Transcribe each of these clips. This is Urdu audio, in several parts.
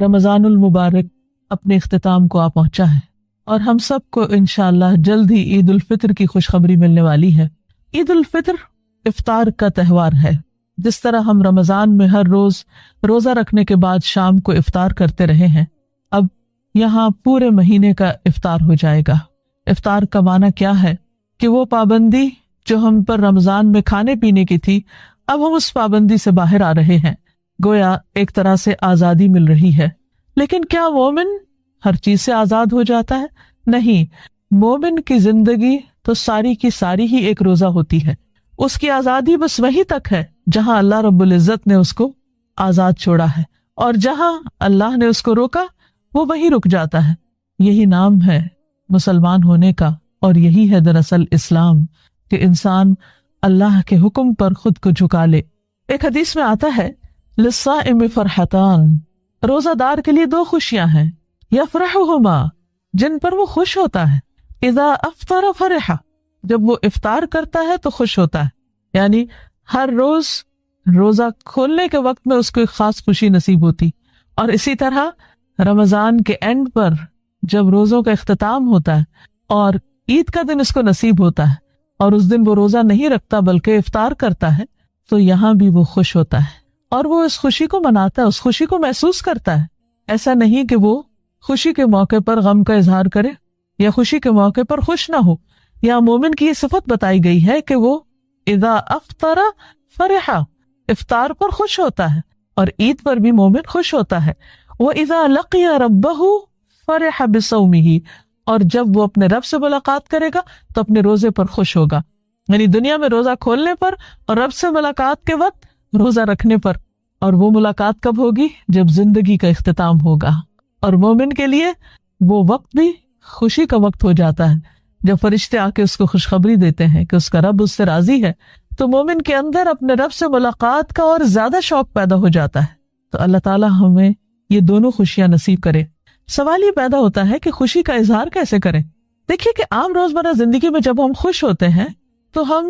رمضان المبارک اپنے اختتام کو آ پہنچا ہے اور ہم سب کو انشاءاللہ جلد ہی عید الفطر کی خوشخبری ملنے والی ہے۔ عید الفطر افطار کا تہوار ہے۔ جس طرح ہم رمضان میں ہر روز روزہ رکھنے کے بعد شام کو افطار کرتے رہے ہیں، اب یہاں پورے مہینے کا افطار ہو جائے گا۔ افطار کا معنی کیا ہے کہ وہ پابندی جو ہم پر رمضان میں کھانے پینے کی تھی، اب ہم اس پابندی سے باہر آ رہے ہیں، گویا ایک طرح سے آزادی مل رہی ہے۔ لیکن کیا مومن ہر چیز سے آزاد ہو جاتا ہے؟ نہیں، مومن کی زندگی تو ساری کی ساری ہی ایک روزہ ہوتی ہے۔ اس کی آزادی بس وہیں تک ہے جہاں اللہ رب العزت نے اس کو آزاد چھوڑا ہے، اور جہاں اللہ نے اس کو روکا وہ وہیں رک جاتا ہے۔ یہی نام ہے مسلمان ہونے کا، اور یہی ہے دراصل اسلام، کہ انسان اللہ کے حکم پر خود کو جھکا لے۔ ایک حدیث میں آتا ہے للصائم فرحتان، روزہ دار کے لیے دو خوشیاں ہیں، یفرحہما، جن پر وہ خوش ہوتا ہے، اذا افطر فرح، جب وہ افطار کرتا ہے تو خوش ہوتا ہے، یعنی ہر روز روزہ کھولنے کے وقت میں اس کو ایک خاص خوشی نصیب ہوتی، اور اسی طرح رمضان کے اینڈ پر جب روزوں کا اختتام ہوتا ہے اور عید کا دن اس کو نصیب ہوتا ہے اور اس دن وہ روزہ نہیں رکھتا بلکہ افطار کرتا ہے، تو یہاں بھی وہ خوش ہوتا ہے اور وہ اس خوشی کو مناتا ہے، اس خوشی کو محسوس کرتا ہے۔ ایسا نہیں کہ وہ خوشی کے موقع پر غم کا اظہار کرے یا خوشی کے موقع پر خوش نہ ہو۔ یہاں مومن کی یہ صفت بتائی گئی ہے کہ وہ اذا افطر فرح، افطار پر خوش ہوتا ہے، اور عید پر بھی مومن خوش ہوتا ہے۔ وَإِذَا لَقِيَ رَبَّهُ فَرِحَ بِصَوْمِهِ، اور جب وہ اپنے رب سے ملاقات کرے گا تو اپنے روزے پر خوش ہوگا، یعنی دنیا میں روزہ کھولنے پر اور رب سے ملاقات کے وقت روزہ رکھنے پر۔ اور وہ ملاقات کب ہوگی؟ جب زندگی کا اختتام ہوگا، اور مومن کے لیے وہ وقت بھی خوشی کا وقت ہو جاتا ہے جب فرشتے آ کے اس کو خوشخبری دیتے ہیں کہ اس کا رب اس سے راضی ہے، تو مومن کے اندر اپنے رب سے ملاقات کا اور زیادہ شوق پیدا ہو جاتا ہے۔ تو اللہ تعالیٰ ہمیں یہ دونوں خوشیاں نصیب کرے۔ سوال یہ پیدا ہوتا ہے کہ خوشی کا اظہار کیسے کریں؟ دیکھیے کہ عام روزمرہ زندگی میں جب ہم خوش ہوتے ہیں تو ہم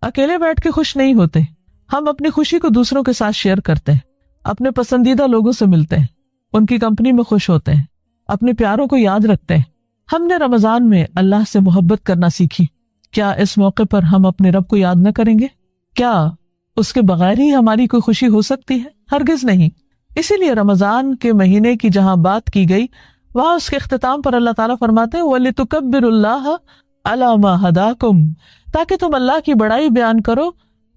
اکیلے بیٹھ کے خوش نہیں ہوتے، ہم اپنی خوشی کو دوسروں کے ساتھ شیئر کرتے ہیں، اپنے پسندیدہ لوگوں سے ملتے ہیں، ان کی کمپنی میں خوش ہوتے ہیں، اپنے پیاروں کو یاد رکھتے ہیں۔ ہم نے رمضان میں اللہ سے محبت کرنا سیکھی، کیا اس موقع پر ہم اپنے رب کو یاد نہ کریں گے؟ کیا اس کے بغیر ہی ہماری کوئی خوشی ہو سکتی ہے؟ ہرگز نہیں۔ اسی لیے رمضان کے مہینے کی جہاں بات کی گئی وہاں اس کے اختتام پر اللہ تعالیٰ فرماتے ہیں وَلِتُكَبِّرُوا اللَّهَ عَلَى مَا هَدَاكُمْ، تاکہ تم اللہ کی بڑائی بیان کرو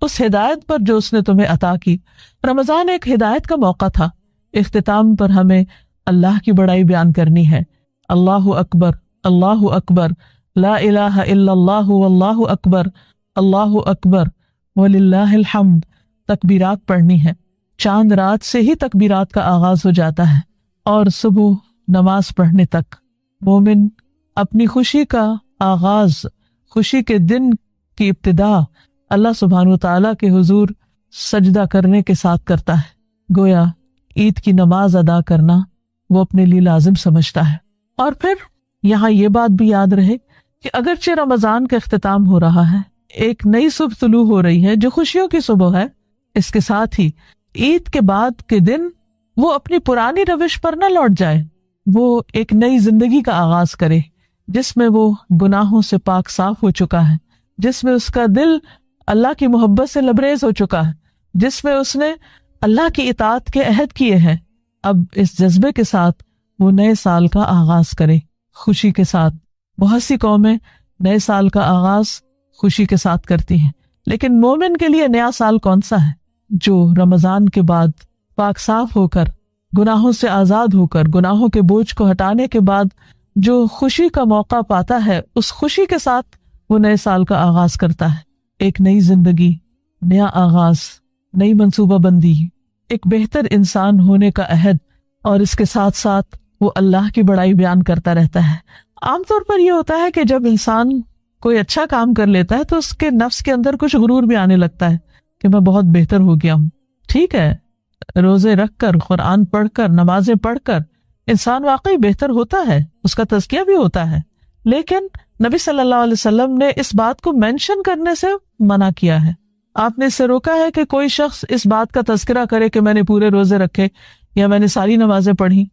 اس ہدایت پر جو اس نے تمہیں عطا کی۔ رمضان ایک ہدایت کا موقع تھا، اختتام پر ہمیں اللہ کی بڑائی بیان کرنی ہے۔ اللہ اکبر، اللہ اکبر، لا الہ الا اللہ واللہ اکبر، اللہ اکبر وللہ الحمد، تکبیرات پڑھنی ہے۔ چاند رات سے ہی تکبیرات کا آغاز ہو جاتا ہے، اور صبح نماز پڑھنے تک مومن اپنی خوشی کا آغاز، خوشی کے دن کی ابتدا اللہ سبحانہ وتعالیٰ کے حضور سجدہ کرنے کے ساتھ کرتا ہے، گویا عید کی نماز ادا کرنا وہ اپنے لیے لازم سمجھتا ہے۔ اور پھر یہاں یہ بات بھی یاد رہے کہ اگرچہ رمضان کا اختتام ہو رہا ہے، ایک نئی صبح طلوع ہو رہی ہے جو خوشیوں کی صبح ہے، اس کے ساتھ ہی عید کے بعد کے دن وہ اپنی پرانی روش پر نہ لوٹ جائے، وہ ایک نئی زندگی کا آغاز کرے جس میں وہ گناہوں سے پاک صاف ہو چکا ہے، جس میں اس کا دل اللہ کی محبت سے لبریز ہو چکا ہے، جس میں اس نے اللہ کی اطاعت کے عہد کیے ہیں۔ اب اس جذبے کے ساتھ وہ نئے سال کا آغاز کرے خوشی کے ساتھ۔ بہت سی قومیں نئے سال کا آغاز خوشی کے ساتھ کرتی ہیں، لیکن مومن کے لیے نیا سال کون سا ہے؟ جو رمضان کے بعد پاک صاف ہو کر، گناہوں سے آزاد ہو کر، گناہوں کے بوجھ کو ہٹانے کے بعد جو خوشی کا موقع پاتا ہے، اس خوشی کے ساتھ وہ نئے سال کا آغاز کرتا ہے۔ ایک نئی زندگی، نیا آغاز، نئی منصوبہ بندی، ایک بہتر انسان ہونے کا عہد، اور اس کے ساتھ ساتھ وہ اللہ کی بڑائی بیان کرتا رہتا ہے۔ عام طور پر یہ ہوتا ہے کہ جب انسان کوئی اچھا کام کر لیتا ہے تو اس کے نفس کے اندر کچھ غرور بھی آنے لگتا ہے کہ میں بہت بہتر ہو گیا ہوں۔ ٹھیک ہے، روزے رکھ کر، قرآن پڑھ کر، نمازیں پڑھ کر انسان واقعی بہتر ہوتا ہے، اس کا تزکیہ بھی ہوتا ہے، لیکن نبی صلی اللہ علیہ وسلم نے اس بات کو مینشن کرنے سے منع کیا ہے۔ آپ نے اس سے روکا ہے کہ کوئی شخص اس بات کا تذکرہ کرے کہ میں نے پورے روزے رکھے یا میں نے ساری نمازیں پڑھی.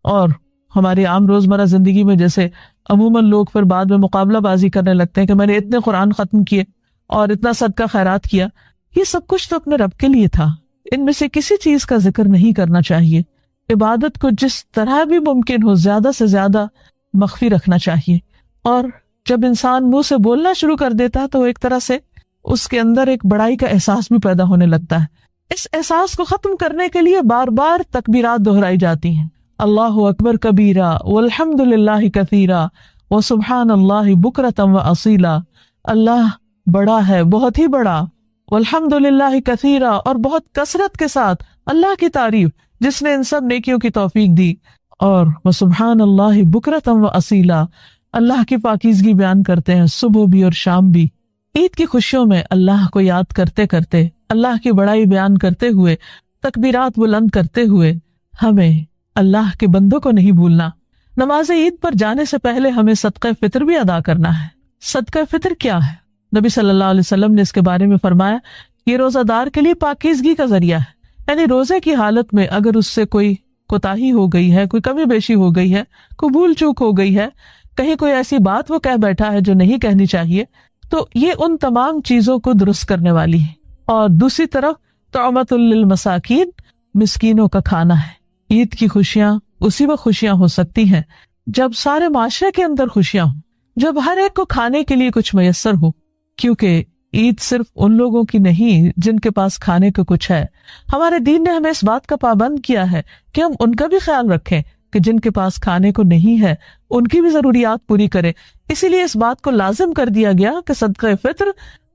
اور ہماری عام روزمرہ زندگی میں جیسے عموماً لوگ پھر بعد میں مقابلہ بازی کرنے لگتے ہیں کہ میں نے اتنے قرآن ختم کیے اور اتنا صدقہ خیرات کیا. یہ سب کچھ تو اپنے رب کے لیے تھا. ان میں سے کسی چیز کا ذکر نہیں کرنا چاہیے. عبادت کو جس طرح بھی ممکن ہو زیادہ سے زیادہ مخفی رکھنا چاہیے. اور جب انسان منہ سے بولنا شروع کر دیتا تو ایک طرح سے اس کے اندر ایک بڑائی کا احساس بھی پیدا ہونے لگتا ہے. اس احساس کو ختم کرنے کے لیے بار بار تکبیرات دہرائی جاتی ہیں. اللہ اکبر کبیرہ والحمد للہ کثیرہ وسبحان اللہ بکرۃ واصیلا. اللہ بڑا ہے، بہت ہی بڑا. والحمد للہ کثیرہ، اور بہت کثرت کے ساتھ اللہ کی تعریف جس نے ان سب نیکیوں کی توفیق دی. اور وسبحان اللہ بکرۃ واصیلا، اللہ کی پاکیزگی بیان کرتے ہیں صبح بھی اور شام بھی. عید کی خوشیوں میں اللہ کو یاد کرتے کرتے، اللہ کی بڑائی بیان کرتے ہوئے، تکبیرات بلند کرتے ہوئے ہمیں اللہ کے بندوں کو نہیں بھولنا. نماز عید پر جانے سے پہلے ہمیں صدقہ فطر بھی ادا کرنا ہے. صدقہ فطر کیا ہے؟ نبی صلی اللہ علیہ وسلم نے اس کے بارے میں فرمایا یہ روزہ دار کے لیے پاکیزگی کا ذریعہ ہے. یعنی روزے کی حالت میں اگر اس سے کوئی کوتاہی ہو گئی ہے، کوئی کمی بیشی ہو گئی ہے، کوئی بھول چوک ہو گئی ہے، کہیں کوئی ایسی بات وہ کہہ بیٹھا ہے جو نہیں کہنی چاہیے، تو یہ ان تمام چیزوں کو درست کرنے والی ہے. اور دوسری طرف طعمۃ للمساکین، مسکینوں کا کھانا ہے. عید کی خوشیاں اسی وقت خوشیاں ہو سکتی ہیں جب سارے معاشرے کے اندر خوشیاں ہوں، جب ہر ایک کو کھانے کے لیے کچھ میسر ہو. کیونکہ عید صرف ان لوگوں کی نہیں جن کے پاس کھانے کو کچھ ہے. ہمارے دین نے ہمیں اس بات کا پابند کیا ہے کہ ہم ان کا بھی خیال رکھیں کہ جن کے پاس کھانے کو نہیں ہے ان کی بھی ضروریات پوری کریں. اسی لیے اس بات کو لازم کر دیا گیا کہ صدقہ فطر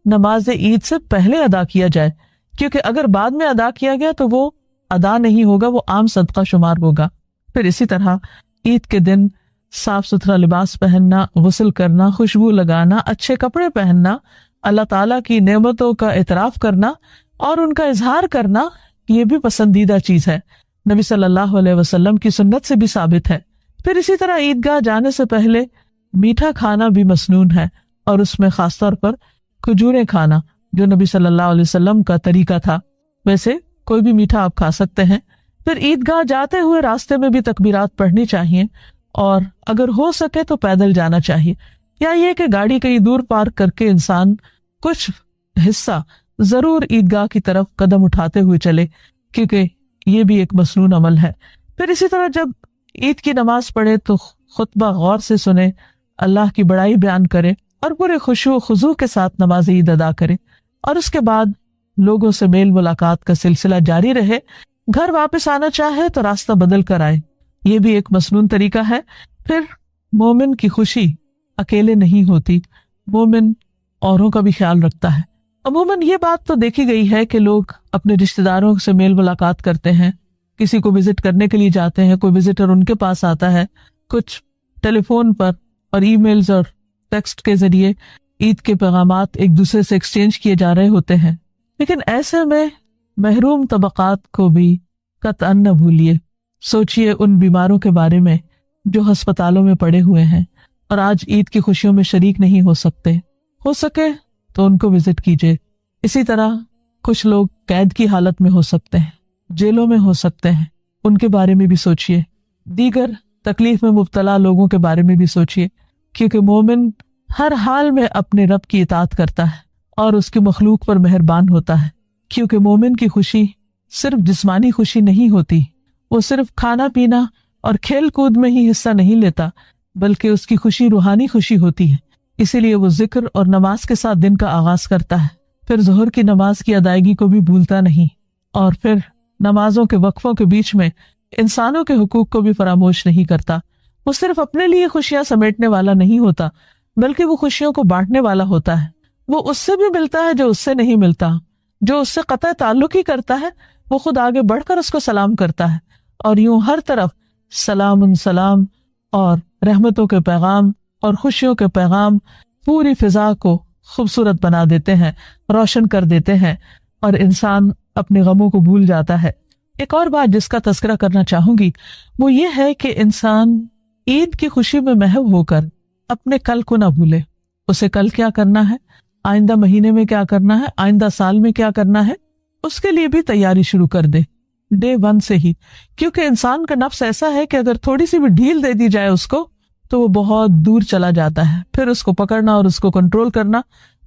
نماز عید سے پہلے ادا کیا جائے، کیونکہ اگر بعد میں ادا کیا گیا تو وہ ادا نہیں ہوگا، وہ عام صدقہ شمار ہوگا. پھر اسی طرح عید کے دن صاف ستھرا لباس پہننا، غسل کرنا، خوشبو لگانا، اچھے کپڑے پہننا، اللہ تعالیٰ کی نعمتوں کا اعتراف کرنا اور ان کا اظہار کرنا، یہ بھی پسندیدہ چیز ہے. نبی صلی اللہ علیہ وسلم کی سنت سے بھی ثابت ہے. پھر اسی طرح عیدگاہ جانے سے پہلے میٹھا کھانا بھی مسنون ہے، اور اس میں خاص طور پر کھجوریں کھانا جو نبی صلی اللہ علیہ وسلم کا طریقہ تھا. ویسے کوئی بھی میٹھا آپ کھا سکتے ہیں. پھر عیدگاہ جاتے ہوئے راستے میں بھی تکبیرات پڑھنی چاہیے، اور اگر ہو سکے تو پیدل جانا چاہیے، یا یہ کہ گاڑی کہیں دور پارک کر کے انسان کچھ حصہ ضرور عیدگاہ کی طرف قدم اٹھاتے ہوئے چلے، کیونکہ یہ بھی ایک مسنون عمل ہے. پھر اسی طرح جب عید کی نماز پڑھے تو خطبہ غور سے سنے، اللہ کی بڑائی بیان کرے اور پورے خشوع و خضوع کے ساتھ نماز عید ادا کرے، اور اس کے بعد لوگوں سے میل ملاقات کا سلسلہ جاری رہے. گھر واپس آنا چاہے تو راستہ بدل کر آئے، یہ بھی ایک مسنون طریقہ ہے. پھر مومن کی خوشی اکیلے نہیں ہوتی، مومن اوروں کا بھی خیال رکھتا ہے. عموماً یہ بات تو دیکھی گئی ہے کہ لوگ اپنے رشتہ داروں سے میل ملاقات کرتے ہیں، کسی کو وزٹ کرنے کے لیے جاتے ہیں، کوئی وزٹر ان کے پاس آتا ہے، کچھ ٹیلی فون پر اور ای میلز اور ٹیکسٹ کے ذریعے عید کے پیغامات ایک دوسرے سے ایکسچینج کیے جا رہے ہوتے ہیں. لیکن ایسے میں محروم طبقات کو بھی قطعاً نہ بھولیے. سوچئے ان بیماروں کے بارے میں جو ہسپتالوں میں پڑے ہوئے ہیں اور آج عید کی خوشیوں میں شریک نہیں ہو سکتے. ہو سکے تو ان کو وزٹ کیجیے. اسی طرح کچھ لوگ قید کی حالت میں ہو سکتے ہیں، جیلوں میں ہو سکتے ہیں، ان کے بارے میں بھی سوچئے. دیگر تکلیف میں مبتلا لوگوں کے بارے میں بھی سوچئے، کیونکہ مومن ہر حال میں اپنے رب کی اطاعت کرتا ہے اور اس کی مخلوق پر مہربان ہوتا ہے. کیونکہ مومن کی خوشی صرف جسمانی خوشی نہیں ہوتی، وہ صرف کھانا پینا اور کھیل کود میں ہی حصہ نہیں لیتا، بلکہ اس کی خوشی روحانی خوشی ہوتی ہے. اسی لیے وہ ذکر اور نماز کے ساتھ دن کا آغاز کرتا ہے، پھر ظہر کی نماز کی ادائیگی کو بھی بھولتا نہیں، اور پھر نمازوں کے وقفوں کے بیچ میں انسانوں کے حقوق کو بھی فراموش نہیں کرتا. وہ صرف اپنے لیے خوشیاں سمیٹنے والا نہیں ہوتا، بلکہ وہ خوشیوں کو بانٹنے والا ہوتا ہے. وہ اس سے بھی ملتا ہے جو اس سے نہیں ملتا، جو اس سے قطع تعلق ہی کرتا ہے وہ خود آگے بڑھ کر اس کو سلام کرتا ہے، اور یوں ہر طرف سلام سلام اور رحمتوں کے پیغام اور خوشیوں کے پیغام پوری فضا کو خوبصورت بنا دیتے ہیں، روشن کر دیتے ہیں، اور انسان اپنے غموں کو بھول جاتا ہے. ایک اور بات جس کا تذکرہ کرنا چاہوں گی وہ یہ ہے کہ انسان عید کی خوشی میں محو ہو کر اپنے کل کو نہ بھولے. اسے کل کیا کرنا ہے، آئندہ مہینے میں کیا کرنا ہے، آئندہ سال میں کیا کرنا ہے، اس کے لیے بھی تیاری شروع کر دے. ڈے 1 سے ہی، کیونکہ انسان کا نفس ایسا ہے کہ اگر تھوڑی سی بھی ڈھیل دے دی جائے اس کو تو وہ بہت دور چلا جاتا ہے، پھر اس کو پکڑنا اور اس کو کنٹرول کرنا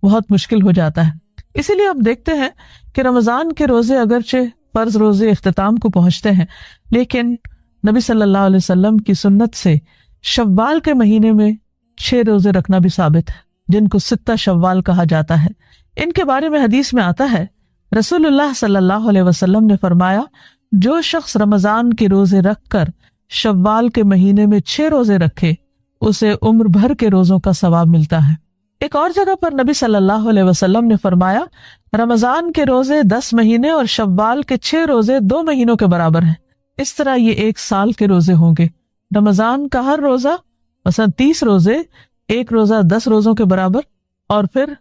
بہت مشکل ہو جاتا ہے۔ اسی لیے آپ دیکھتے ہیں کہ رمضان کے روزے اگرچہ فرض روزے اختتام کو پہنچتے ہیں، لیکن نبی صلی اللہ علیہ وسلم کی سنت سے شوال کے مہینے میں 6 روزے رکھنا بھی ثابت ہے، جن کو 6 شوال کہا جاتا ہے۔ ان کے بارے میں حدیث میں آتا ہے، رسول اللہ صلی اللہ علیہ وسلم نے فرمایا، جو شخص رمضان کے روزے رکھ کر شوال کے مہینے میں 6 روزے رکھے اسے عمر بھر کے روزوں کا ثواب ملتا ہے۔ ایک اور جگہ پر نبی صلی اللہ علیہ وسلم نے فرمایا، رمضان کے روزے 10 مہینے اور شوال کے 6 روزے 2 مہینوں کے برابر ہیں۔ اس طرح یہ 1 سال کے روزے ہوں گے۔ رمضان کا ہر روزہ مثلا 30 روزے، 1 روزہ 10 روزوں کے برابر، اور پھر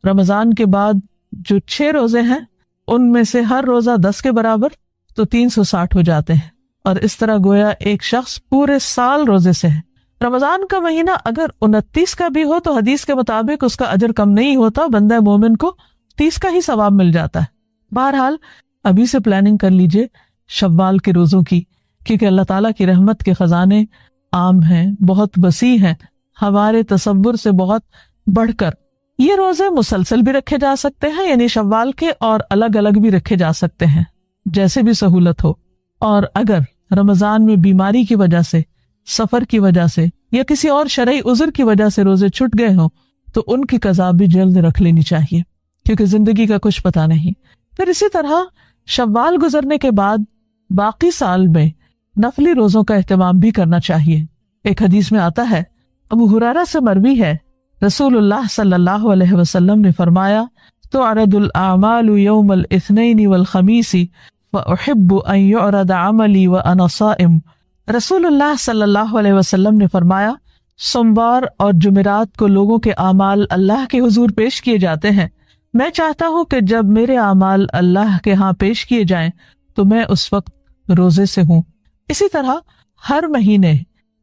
رمضان کے بعد جو 6 روزے ہیں ان میں سے ہر روزہ 10 کے برابر، تو 360 ہو جاتے ہیں، اور اس طرح گویا ایک شخص پورے سال روزے سے ہے۔ رمضان کا مہینہ اگر 29 کا بھی ہو تو حدیث کے مطابق اس کا اجر کم نہیں ہوتا، بندہ مومن کو 30 کا ہی ثواب مل جاتا ہے۔ بہرحال ابھی سے پلاننگ کر لیجئے شوال کے روزوں کی، کیونکہ اللہ تعالیٰ کی رحمت کے خزانے عام ہیں، بہت وسیع ہیں، ہمارے تصور سے بہت بڑھ کر۔ یہ روزے مسلسل بھی رکھے جا سکتے ہیں، یعنی شوال کے، اور الگ الگ بھی رکھے جا سکتے ہیں، جیسے بھی سہولت ہو۔ اور اگر رمضان میں بیماری کی وجہ سے، سفر کی وجہ سے یا کسی اور شرعی عذر کی وجہ سے روزے چھٹ گئے ہوں تو ان کی قضا بھی جلد رکھ لینی چاہیے، کیونکہ زندگی کا کچھ پتہ نہیں۔ پھر اسی طرح شوال گزرنے کے بعد باقی سال میں نفلی روزوں کا اہتمام بھی کرنا چاہیے۔ ایک حدیث میں آتا ہے، ابو ہریرہ سے مروی ہے، رسول اللہ صلی اللہ علیہ وسلم نے فرمایا، تعرض الاعمال یوم الاثنین والخمیس فاحب ان یعرض عملی وانا صائم۔ رسول اللہ صلی اللہ علیہ وسلم نے فرمایا، سوموار اور جمعرات کو لوگوں کے اعمال اللہ کے حضور پیش کیے جاتے ہیں، میں چاہتا ہوں کہ جب میرے اعمال اللہ کے ہاں پیش کیے جائیں تو میں اس وقت روزے سے ہوں۔ اسی طرح ہر مہینے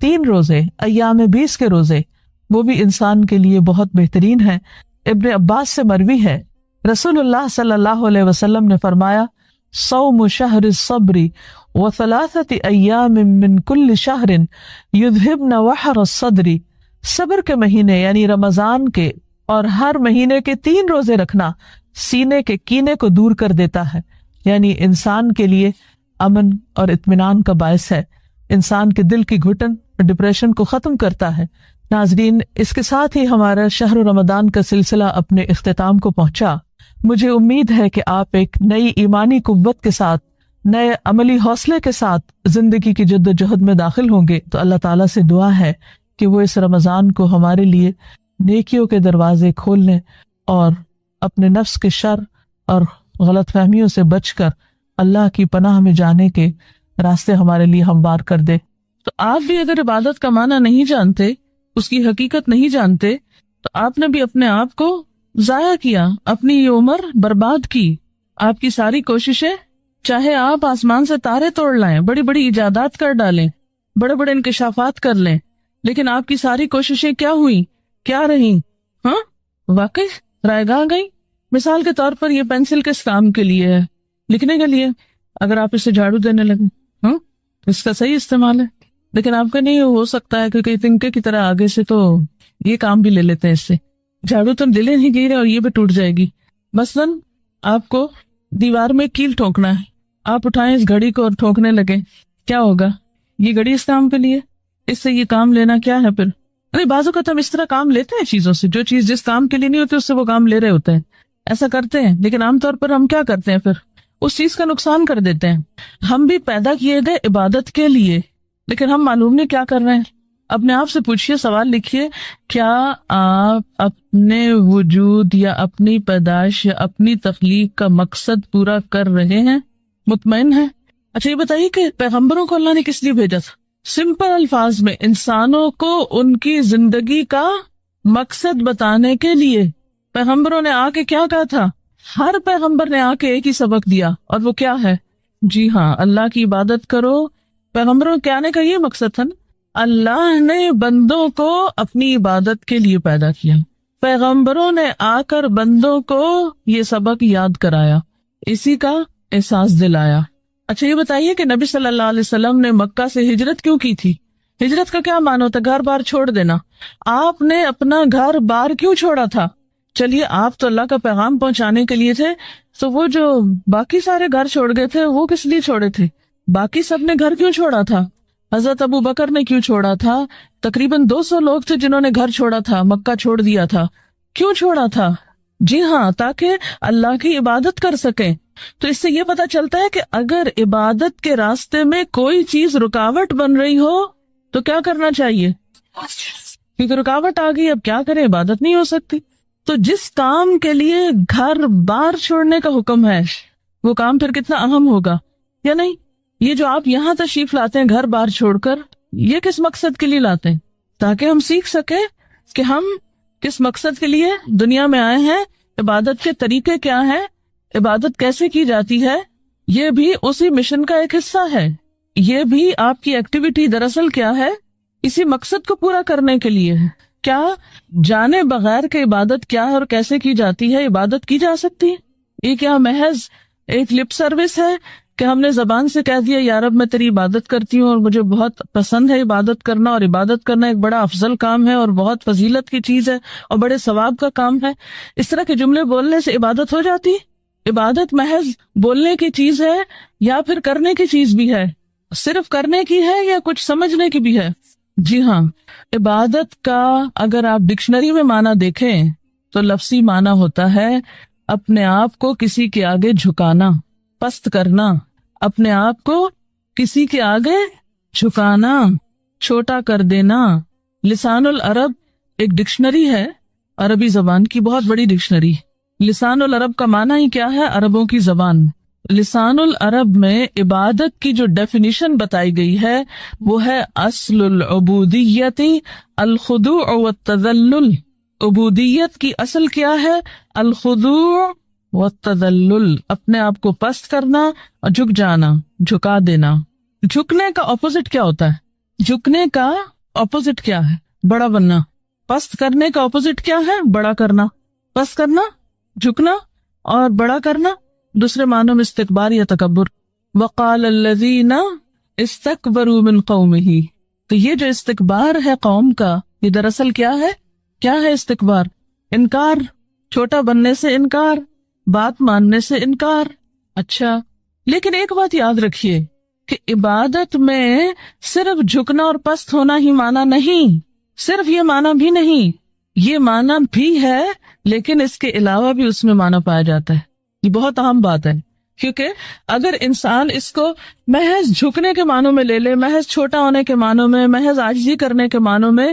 3 روزے، ایام 20 کے روزے، وہ بھی انسان کے لیے بہت بہترین ہیں۔ ابن عباس سے مروی ہے، رسول اللہ صلی اللہ علیہ وسلم نے فرمایا، صوم شہر الصبر وثلاثة ایام من کل شہر یذہبن وحر الصدر۔ صبر کے مہینے یعنی رمضان کے اور ہر مہینے کے 3 روزے رکھنا سینے کے کینے کو دور کر دیتا ہے، یعنی انسان کے لیے امن اور اطمینان کا باعث ہے، انسان کے دل کی گھٹن اور ڈپریشن کو ختم کرتا ہے۔ ناظرین، اس کے ساتھ ہی ہمارا شہر رمضان کا سلسلہ اپنے اختتام کو پہنچا۔ مجھے امید ہے کہ آپ ایک نئی ایمانی قوت کے ساتھ، نئے عملی حوصلے کے ساتھ زندگی کی جد و جہد میں داخل ہوں گے۔ تو اللہ تعالیٰ سے دعا ہے کہ وہ اس رمضان کو ہمارے لیے نیکیوں کے دروازے کھول لیں اور اپنے نفس کے شر اور غلط فہمیوں سے بچ کر اللہ کی پناہ میں جانے کے راستے ہمارے لیے ہموار کر دے۔ تو آپ بھی اگر عبادت کا معنی نہیں جانتے، اس کی حقیقت نہیں جانتے، تو آپ نے بھی اپنے آپ کو ضائع کیا، اپنی یہ عمر برباد کی۔ آپ کی ساری کوششیں، چاہے آپ آسمان سے تارے توڑ لائیں، بڑی بڑی ایجادات کر ڈالیں، بڑے بڑے انکشافات کر لیں، لیکن آپ کی ساری کوششیں کیا ہوئی، کیا رہی؟ ہاں، واقعی رائے گاہ گئی۔ مثال کے طور پر یہ پینسل کس کام کے لیے ہے؟ لکھنے کے لیے۔ اگر آپ اسے جھاڑو دینے لگے، ہاں، اس کا صحیح استعمال ہے، لیکن آپ کا نہیں ہو سکتا ہے کیونکہ تنکے کی طرح آگے سے تو یہ کام بھی لے لیتے ہیں اس سے۔ جھاڑو تو دلے نہیں گئی اور یہ بھی ٹوٹ جائے گی۔ مثلاً آپ کو دیوار میں کیل ٹھونکنا ہے، آپ اٹھائیں اس گھڑی کو اور ٹھونکنے لگے، کیا ہوگا؟ یہ گھڑی اس کام کے لیے، اس سے یہ کام لینا کیا ہے؟ پھر ارے بعض اوقات ہم اس طرح کام لیتے ہیں چیزوں سے، جو چیز جس کام کے لیے نہیں ہوتی اس سے وہ کام لے رہے ہوتے ہیں، ایسا کرتے ہیں، لیکن عام طور پر ہم کیا کرتے ہیں؟ پھر اس چیز کا نقصان کر دیتے ہیں۔ ہم بھی پیدا کیے گئے عبادت کے لیے، لیکن ہم معلوم نہیں کیا کر رہے ہیں۔ اپنے آپ سے پوچھئے، سوال لکھیے، کیا آپ اپنے وجود یا اپنی پیدائش یا اپنی تخلیق کا مقصد پورا کر رہے ہیں؟ مطمئن ہیں؟ اچھا یہ بتائیے کہ پیغمبروں کو اللہ نے کس لیے بھیجا تھا؟ سمپل الفاظ میں انسانوں کو ان کی زندگی کا مقصد بتانے کے لیے۔ پیغمبروں نے آ کے کیا کہا تھا؟ ہر پیغمبر نے آ کے ایک ہی سبق دیا، اور وہ کیا ہے؟ جی ہاں، اللہ کی عبادت کرو۔ پیغمبروں کے آنے کا یہ مقصد تھا نا، اللہ نے بندوں کو اپنی عبادت کے لیے پیدا کیا، پیغمبروں نے آ کر بندوں کو یہ سبق یاد کرایا، اسی کا احساس دلایا۔ اچھا یہ بتائیے کہ نبی صلی اللہ علیہ وسلم نے مکہ سے ہجرت کیوں کی تھی؟ ہجرت کا کیا معنی ہوتا ہے؟ گھر بار چھوڑ دینا. آپ نے اپنا گھر بار کیوں چھوڑا تھا؟ چلیے آپ تو اللہ کا پیغام پہنچانے کے لیے تھے، تو وہ جو باقی سارے گھر چھوڑ گئے تھے وہ کس لیے چھوڑے تھے؟ باقی سب نے گھر کیوں چھوڑا تھا؟ حضرت ابو بکر نے کیوں چھوڑا تھا؟ تقریباً 200 لوگ تھے جنہوں نے گھر چھوڑا تھا، مکہ چھوڑ دیا تھا. کیوں چھوڑا تھا؟ جی ہاں، تاکہ اللہ کی عبادت کر سکیں. تو اس سے یہ پتا چلتا ہے کہ اگر عبادت کے راستے میں کوئی چیز رکاوٹ بن رہی ہو تو کیا کرنا چاہیے؟ کیونکہ رکاوٹ آ گئی، اب کیا کریں، عبادت نہیں ہو سکتی. تو جس کام کے لیے گھر بار چھوڑنے کا حکم ہے وہ کام پھر کتنا اہم ہوگا یا نہیں؟ یہ جو آپ یہاں تشریف لاتے ہیں گھر بار چھوڑ کر، یہ کس مقصد کے لیے لاتے ہیں؟ تاکہ ہم سیکھ سکیں کہ ہم کس مقصد کے لیے دنیا میں آئے ہیں، عبادت کے طریقے کیا ہیں، عبادت کیسے کی جاتی ہے. یہ بھی اسی مشن کا ایک حصہ ہے. یہ بھی آپ کی ایکٹیویٹی دراصل کیا ہے؟ اسی مقصد کو پورا کرنے کے لیے ہے. کیا جانے بغیر کہ عبادت کیا ہے اور کیسے کی جاتی ہے عبادت کی جا سکتی ہے؟ یہ کیا محض ایک لپ سروس ہے کہ ہم نے زبان سے کہہ دیا یا رب میں تیری عبادت کرتی ہوں اور مجھے بہت پسند ہے عبادت کرنا، اور عبادت کرنا ایک بڑا افضل کام ہے اور بہت فضیلت کی چیز ہے اور بڑے ثواب کا کام ہے. اس طرح کے جملے بولنے سے عبادت ہو جاتی؟ عبادت محض بولنے کی چیز ہے یا پھر کرنے کی چیز بھی ہے؟ صرف کرنے کی ہے یا کچھ سمجھنے کی بھی ہے؟ جی ہاں، عبادت کا اگر آپ ڈکشنری میں معنی دیکھیں تو لفظی معنی ہوتا ہے اپنے آپ کو کسی کے آگے جھکانا، پست کرنا، اپنے آپ کو کسی کے آگے جھکانا، چھوٹا کر دینا. لسان العرب ایک ڈکشنری ہے، عربی زبان کی بہت بڑی ڈکشنری. لسان العرب کا معنی ہی کیا ہے؟ عربوں کی زبان. لسان العرب میں عبادت کی جو ڈیفینیشن بتائی گئی ہے وہ ہے اصل العبودیت الخضوع والتذلل. عبودیت کی اصل کیا ہے؟ الخضوع والتذلل، اپنے آپ کو پست کرنا اور جھک جانا، جھکا دینا. جھکنے کا اپوزٹ کیا ہوتا ہے؟ جھکنے کا اپوزٹ کیا ہے؟ بڑا بننا. پست کرنے کا اپوزٹ کیا ہے؟ بڑا کرنا. پست کرنا، جھکنا اور بڑا کرنا دوسرے معنوں میں استکبار یا تکبر. وقال الذین استکبروا من قومہ، تو یہ جو استکبار ہے قوم کا، یہ دراصل کیا ہے؟ کیا ہے استکبار؟ انکار، چھوٹا بننے سے انکار، بات ماننے سے انکار. اچھا، لیکن ایک بات یاد رکھیے کہ عبادت میں صرف جھکنا اور پست ہونا ہی معنی نہیں، صرف یہ معنی بھی نہیں، یہ معنی بھی ہے لیکن اس کے علاوہ بھی اس میں معنی پایا جاتا ہے. یہ بہت اہم بات ہے، کیونکہ اگر انسان اس کو محض جھکنے کے معنوں میں لے لے، محض چھوٹا ہونے کے معنوں میں، محض عاجزی کرنے کے معنوں میں،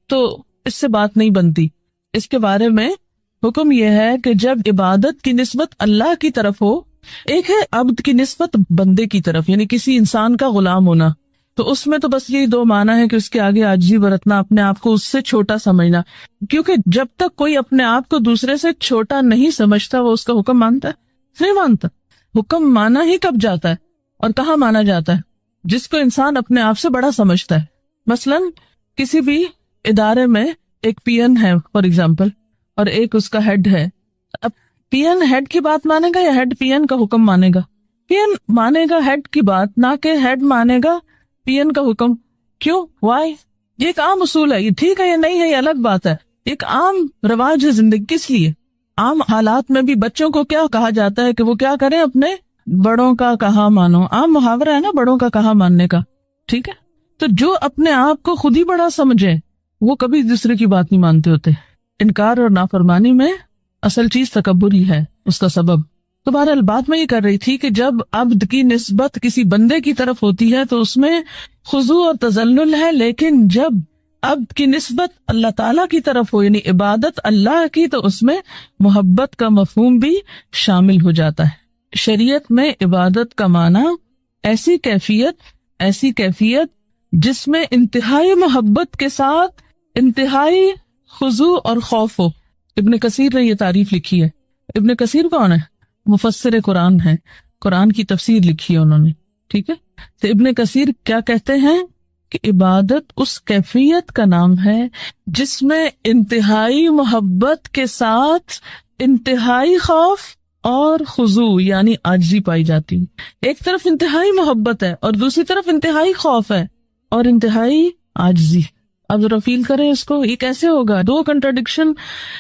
تو اس سے بات نہیں بنتی. اس کے بارے میں حکم یہ ہے کہ جب عبادت کی نسبت اللہ کی طرف ہو، ایک ہے عبد کی نسبت بندے کی طرف، یعنی کسی انسان کا غلام ہونا، تو اس میں تو بس یہی دو معنی ہے کہ اس کے آگے عاجزی برتنا، اپنے آپ کو اس سے چھوٹا سمجھنا. کیونکہ جب تک کوئی اپنے آپ کو دوسرے سے چھوٹا نہیں سمجھتا وہ اس کا حکم مانتا ہے؟ نہیں مانتا. حکم مانا ہی کب جاتا ہے اور کہاں مانا جاتا ہے؟ جس کو انسان اپنے آپ سے بڑا سمجھتا ہے. مثلا کسی بھی ادارے میں ایک پی این ہے فار ایگزامپل، اور ایک اس کا ہیڈ ہے. اب پی این ہیڈ کی بات مانے گا یا ہیڈ پی این کا حکم مانے گا؟ پی این مانے گا ہیڈ کی بات، نہ کہ ہیڈ مانے گا پی این کا حکم. کیوں؟ وائی؟ یہ ایک عام اصول ہے. یہ ٹھیک ہے یا نہیں ہے یہ الگ بات ہے، ایک عام رواج ہے زندگی. کس لیے؟ عام حالات میں بھی بچوں کو کیا کہا جاتا ہے کہ وہ کیا کریں؟ اپنے بڑوں کا کہا مانو. عام محاورہ ہے نا بڑوں کا کہا ماننے کا، ٹھیک ہے؟ تو جو اپنے آپ کو خود ہی بڑا سمجھے وہ کبھی دوسرے کی بات نہیں مانتے ہوتے. انکار اور نافرمانی میں اصل چیز تکبر ہی ہے اس کا سبب. تو بہرحال بات میں یہ کر رہی تھی کہ جب عبد کی نسبت کسی بندے کی طرف ہوتی ہے تو اس میں خضوع اور تذلل ہے، لیکن جب عبد کی نسبت اللہ تعالیٰ کی طرف ہو، یعنی عبادت اللہ کی، تو اس میں محبت کا مفہوم بھی شامل ہو جاتا ہے. شریعت میں عبادت کا معنی ایسی کیفیت جس میں انتہائی محبت کے ساتھ انتہائی خضوع اور خوف ہو. ابن کثیر نے یہ تعریف لکھی ہے. ابن کثیر کون ہے؟ مفسر قرآن ہے، قرآن کی تفسیر لکھی ہے انہوں نے، ٹھیک ہے؟ تو ابن کثیر کیا کہتے ہیں کہ عبادت اس کیفیت کا نام ہے جس میں انتہائی محبت کے ساتھ انتہائی خوف اور خضوع یعنی عاجزی پائی جاتی ہے۔ ایک طرف انتہائی محبت ہے اور دوسری طرف انتہائی خوف ہے اور انتہائی عاجزی۔ اب ذرا فیل کریں اس کو، یہ کیسے ہوگا؟ دو کنٹراڈکشن،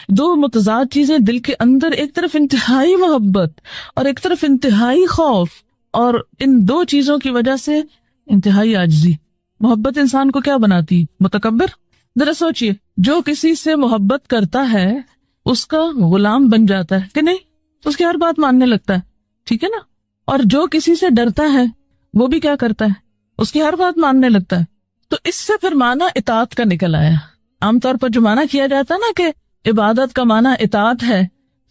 دو متضاد چیزیں دل کے اندر، ایک طرف انتہائی محبت اور ایک طرف انتہائی خوف، اور ان دو چیزوں کی وجہ سے انتہائی عاجزی۔ محبت انسان کو کیا بناتی؟ متکبر۔ ذرا سوچئے، جو کسی سے محبت کرتا ہے اس کا غلام بن جاتا ہے کہ نہیں؟ اس کی ہر بات ماننے لگتا ہے، ٹھیک ہے نا؟ اور جو کسی سے ڈرتا ہے وہ بھی کیا کرتا ہے؟ اس کی ہر بات ماننے لگتا ہے۔ تو اس سے پھر معنی اطاعت کا نکل آیا۔ عام طور پر جو معنی کیا جاتا ہے نا کہ عبادت کا معنی اطاعت ہے،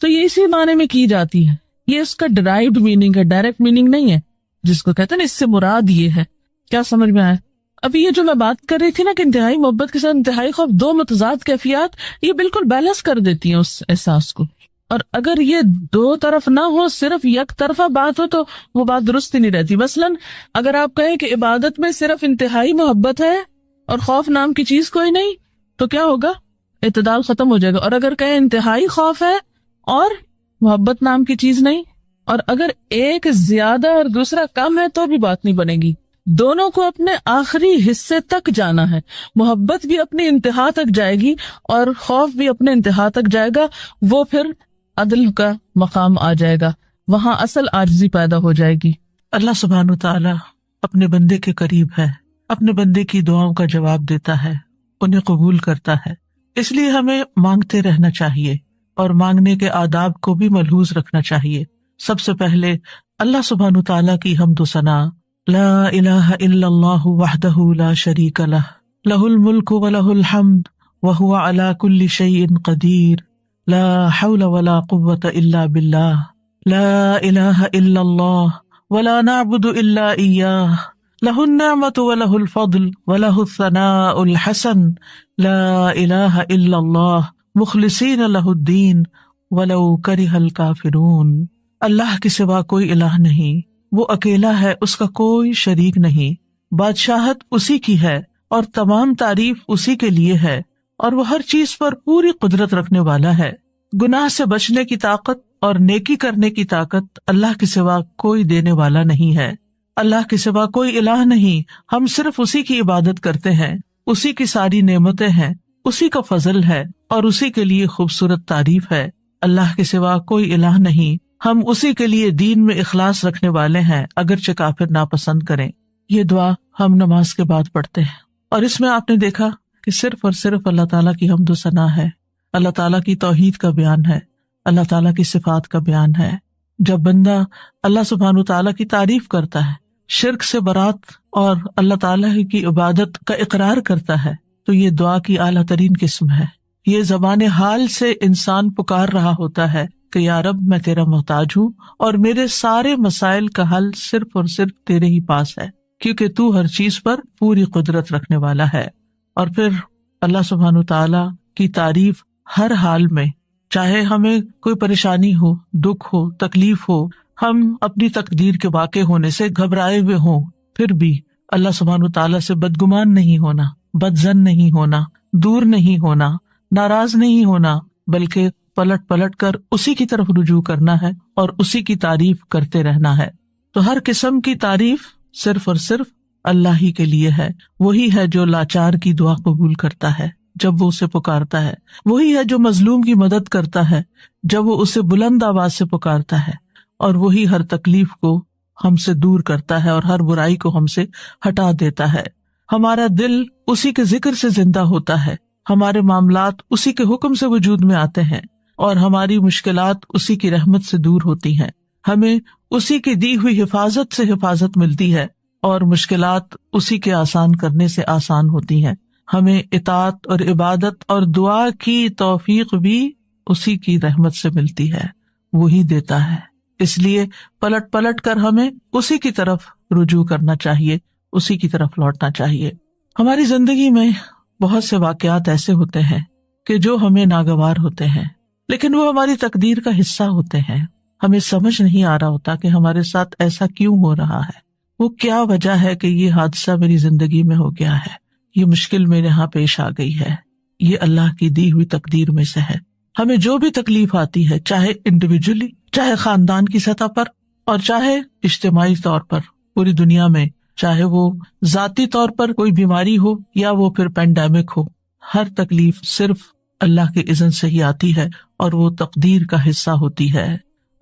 تو یہ اسی معنی میں کی جاتی ہے، یہ اس کا ڈرائیوڈ میننگ ہے، ڈائریکٹ میننگ نہیں ہے، جس کو کہتے ہیں نا اس سے مراد یہ ہے۔ کیا سمجھ میں آیا؟ ابھی یہ جو میں بات کر رہی تھی نا کہ انتہائی محبت کے ساتھ انتہائی خوف، دو متضاد کیفیات، یہ بالکل بیلنس کر دیتی ہیں اس احساس کو۔ اور اگر یہ دو طرف نہ ہو، صرف یک طرفہ بات ہو، تو وہ بات درست ہی نہیں رہتی۔ مثلاً اگر آپ کہیں کہ عبادت میں صرف انتہائی محبت ہے اور خوف نام کی چیز کوئی نہیں، تو کیا ہوگا؟ اعتدال ختم ہو جائے گا۔ اور اگر کہیں انتہائی خوف ہے اور محبت نام کی چیز نہیں، اور اگر ایک زیادہ اور دوسرا کم ہے، تو بھی بات نہیں بنے گی۔ دونوں کو اپنے آخری حصے تک جانا ہے، محبت بھی اپنی انتہا تک جائے گی اور خوف بھی اپنے انتہا تک جائے گا، وہ پھر عدل کا مقام آ جائے گا، وہاں اصل عاجزی پیدا ہو جائے گی۔ اللہ سبحانہ تعالی اپنے بندے کے قریب ہے، اپنے بندے کی دعاؤں کا جواب دیتا ہے، انہیں قبول کرتا ہے۔ اس لیے ہمیں مانگتے رہنا چاہیے اور مانگنے کے آداب کو بھی ملحوظ رکھنا چاہیے۔ سب سے پہلے اللہ سبحانہ تعالی کی حمد و ثنا، لا الہ الا اللہ وحدہ لا شریک لہ، لہ الملک ولہ الحمد وہو علی کل شیء قدیر، لا حول ولا قوة الا باللہ، لا الہ الا اللہ ولا نعبد الا ایاہ، لہ النعمۃ ولہ الفضل ولہ الثناء الحسن، لا الہ الا اللہ مخلصین لہ الدین ولو کرہ الکافرون۔ اللہ کے سوا کوئی الہ نہیں، وہ اکیلا ہے، اس کا کوئی شریک نہیں، بادشاہت اسی کی ہے اور تمام تعریف اسی کے لیے ہے، اور وہ ہر چیز پر پوری قدرت رکھنے والا ہے۔ گناہ سے بچنے کی طاقت اور نیکی کرنے کی طاقت اللہ کے سوا کوئی دینے والا نہیں ہے۔ اللہ کے سوا کوئی الہ نہیں، ہم صرف اسی کی عبادت کرتے ہیں، اسی کی ساری نعمتیں ہیں، اسی کا فضل ہے اور اسی کے لیے خوبصورت تعریف ہے۔ اللہ کے سوا کوئی الہ نہیں، ہم اسی کے لیے دین میں اخلاص رکھنے والے ہیں، اگرچہ کافر ناپسند کریں۔ یہ دعا ہم نماز کے بعد پڑھتے ہیں، اور اس میں آپ نے دیکھا کہ صرف اور صرف اللہ تعالیٰ کی حمد و ثنا ہے، اللہ تعالیٰ کی توحید کا بیان ہے، اللہ تعالیٰ کی صفات کا بیان ہے۔ جب بندہ اللہ سبحانہ تعالیٰ کی تعریف کرتا ہے، شرک سے برات اور اللہ تعالیٰ کی عبادت کا اقرار کرتا ہے، تو یہ دعا کی اعلیٰ ترین قسم ہے۔ یہ زبان حال سے انسان پکار رہا ہوتا ہے کہ یا رب میں تیرا محتاج ہوں اور میرے سارے مسائل کا حل صرف اور صرف تیرے ہی پاس ہے، کیونکہ تو ہر چیز پر پوری قدرت رکھنے والا ہے۔ اور پھر اللہ سبحانہ تعالیٰ کی تعریف ہر حال میں، چاہے ہمیں کوئی پریشانی ہو، دکھ ہو، تکلیف ہو، ہم اپنی تقدیر کے واقع ہونے سے گھبرائے ہوئے ہوں، پھر بھی اللہ سبحانہ تعالیٰ سے بدگمان نہیں ہونا، بدظن نہیں ہونا، دور نہیں ہونا، ناراض نہیں ہونا، بلکہ پلٹ پلٹ کر اسی کی طرف رجوع کرنا ہے اور اسی کی تعریف کرتے رہنا ہے۔ تو ہر قسم کی تعریف صرف اور صرف اللہ ہی کے لیے ہے۔ وہی ہے جو لاچار کی دعا قبول کرتا ہے جب وہ اسے پکارتا ہے، وہی ہے جو مظلوم کی مدد کرتا ہے جب وہ اسے بلند آواز سے پکارتا ہے، اور وہی ہر تکلیف کو ہم سے دور کرتا ہے اور ہر برائی کو ہم سے ہٹا دیتا ہے۔ ہمارا دل اسی کے ذکر سے زندہ ہوتا ہے، ہمارے معاملات اسی کے حکم سے وجود میں آتے ہیں، اور ہماری مشکلات اسی کی رحمت سے دور ہوتی ہیں۔ ہمیں اسی کی دی ہوئی حفاظت سے حفاظت ملتی ہے، اور مشکلات اسی کے آسان کرنے سے آسان ہوتی ہیں۔ ہمیں اطاعت اور عبادت اور دعا کی توفیق بھی اسی کی رحمت سے ملتی ہے، وہی دیتا ہے۔ اس لیے پلٹ پلٹ کر ہمیں اسی کی طرف رجوع کرنا چاہیے، اسی کی طرف لوٹنا چاہیے۔ ہماری زندگی میں بہت سے واقعات ایسے ہوتے ہیں کہ جو ہمیں ناگوار ہوتے ہیں، لیکن وہ ہماری تقدیر کا حصہ ہوتے ہیں۔ ہمیں سمجھ نہیں آ رہا ہوتا کہ ہمارے ساتھ ایسا کیوں ہو رہا ہے، وہ کیا وجہ ہے کہ یہ حادثہ میری زندگی میں ہو گیا ہے، یہ مشکل میرے یہاں پیش آ گئی ہے۔ یہ اللہ کی دی ہوئی تقدیر میں سے ہے۔ ہمیں جو بھی تکلیف آتی ہے، چاہے انڈیویجولی، چاہے خاندان کی سطح پر، اور چاہے اجتماعی طور پر پوری دنیا میں، چاہے وہ ذاتی طور پر کوئی بیماری ہو یا وہ پھر پینڈیمک ہو، ہر تکلیف صرف اللہ کے اذن سے ہی آتی ہے اور وہ تقدیر کا حصہ ہوتی ہے۔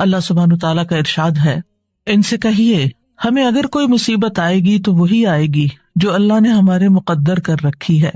اللہ سبحانہ تعالیٰ کا ارشاد ہے، ان سے کہیے ہمیں اگر کوئی مصیبت آئے گی تو وہی آئے گی جو اللہ نے ہمارے مقدر کر رکھی ہے،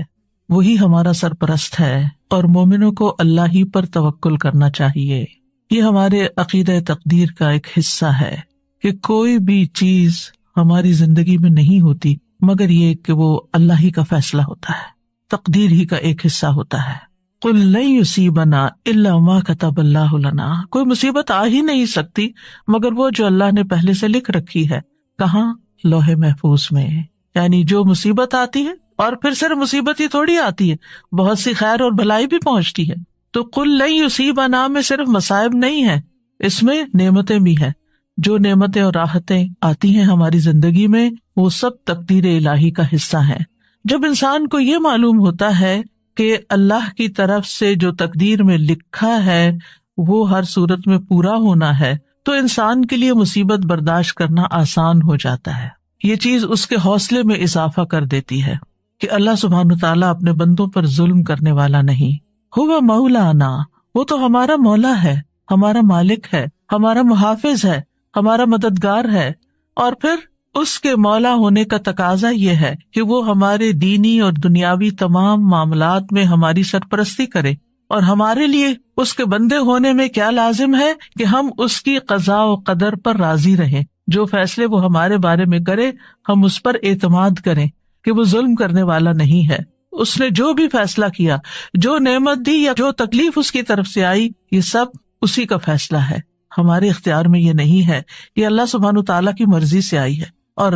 وہی ہمارا سرپرست ہے، اور مومنوں کو اللہ ہی پر توکل کرنا چاہیے۔ یہ ہمارے عقیدہ تقدیر کا ایک حصہ ہے کہ کوئی بھی چیز ہماری زندگی میں نہیں ہوتی مگر یہ کہ وہ اللہ ہی کا فیصلہ ہوتا ہے، تقدیر ہی کا ایک حصہ ہوتا ہے۔ قُلْ لَن يُصِيبَنَا إِلَّا مَا كَتَبَ اللَّهُ لَنَا، کوئی مصیبت آ ہی نہیں سکتی مگر وہ جو اللہ نے پہلے سے لکھ رکھی ہے۔ کہاں؟ لوح محفوظ میں۔ یعنی جو مصیبت آتی ہے، اور پھر صرف مصیبت ہی تھوڑی آتی ہے، بہت سی خیر اور بھلائی بھی پہنچتی ہے۔ تو قُلْ لَن يُصِيبَنَا میں صرف مصائب نہیں ہے، اس میں نعمتیں بھی ہیں۔ جو نعمتیں اور راحتیں آتی ہیں ہماری زندگی میں، وہ سب تقدیر الہی کا حصہ ہیں۔ جب انسان کو یہ معلوم ہوتا ہے کہ اللہ کی طرف سے جو تقدیر میں لکھا ہے وہ ہر صورت میں پورا ہونا ہے، تو انسان کے لیے مصیبت برداشت کرنا آسان ہو جاتا ہے۔ یہ چیز اس کے حوصلے میں اضافہ کر دیتی ہے کہ اللہ سبحانہ تعالیٰ اپنے بندوں پر ظلم کرنے والا نہیں۔ ہوا مولانا، وہ تو ہمارا مولا ہے، ہمارا مالک ہے، ہمارا محافظ ہے، ہمارا مددگار ہے، اور پھر اس کے مولا ہونے کا تقاضا یہ ہے کہ وہ ہمارے دینی اور دنیاوی تمام معاملات میں ہماری سرپرستی کرے، اور ہمارے لیے اس کے بندے ہونے میں کیا لازم ہے کہ ہم اس کی قضاء و قدر پر راضی رہیں۔ جو فیصلے وہ ہمارے بارے میں کرے ہم اس پر اعتماد کریں کہ وہ ظلم کرنے والا نہیں ہے۔ اس نے جو بھی فیصلہ کیا، جو نعمت دی یا جو تکلیف اس کی طرف سے آئی، یہ سب اسی کا فیصلہ ہے، ہمارے اختیار میں یہ نہیں ہے، یہ اللہ سبحانہ تعالیٰ کی مرضی سے آئی ہے، اور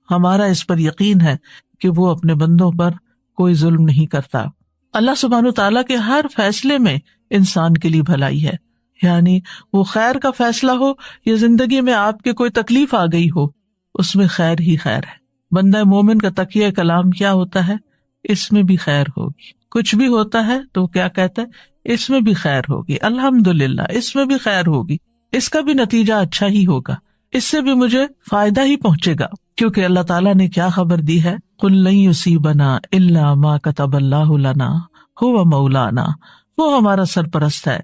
ہمارا اس پر یقین ہے کہ وہ اپنے بندوں پر کوئی ظلم نہیں کرتا۔ اللہ سبحانہ تعالیٰ کے ہر فیصلے میں انسان کے لیے بھلائی ہے، یعنی وہ خیر کا فیصلہ ہو یا زندگی میں آپ کے کوئی تکلیف آ گئی ہو، اس میں خیر ہی خیر ہے۔ بندہ مومن کا تقیہ کلام کیا ہوتا ہے؟ اس میں بھی خیر ہوگی۔ کچھ بھی ہوتا ہے تو کیا کہتا ہے؟ اس میں بھی خیر ہوگی، الحمدللہ اس میں بھی خیر ہوگی، اس کا بھی نتیجہ اچھا ہی ہوگا، اس سے بھی مجھے فائدہ ہی پہنچے گا، کیونکہ اللہ تعالیٰ نے کیا خبر دی ہے؟ قُلْ لَن يُصِيبَنَا إِلَّا مَا كَتَبَ اللَّهُ لَنَا هُوَ مَوْلَانَا، وہ ہمارا سرپرست ہے،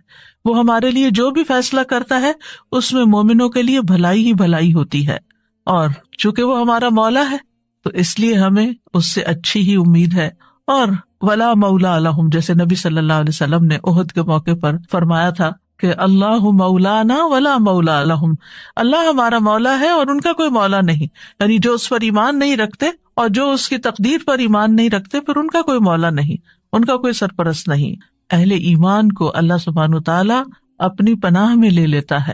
وہ ہمارے لیے جو بھی فیصلہ کرتا ہے اس میں مومنوں کے لیے بھلائی ہی بھلائی ہوتی ہے، اور چونکہ وہ ہمارا مولا ہے تو اس لیے ہمیں اس سے اچھی ہی امید ہے۔ اور ولا مولا لہم، جیسے نبی صلی اللہ علیہ وسلم نے احد کے موقع پر فرمایا تھا کہ اللہ مولانا ولا مولا لہم، اللہ ہمارا مولا ہے اور ان کا کوئی مولا نہیں، یعنی جو اس پر ایمان نہیں رکھتے اور جو اس کی تقدیر پر ایمان نہیں رکھتے پھر ان کا کوئی مولا نہیں، ان کا کوئی سرپرست نہیں۔ اہل ایمان کو اللہ سبحانہ تعالیٰ اپنی پناہ میں لے لیتا ہے،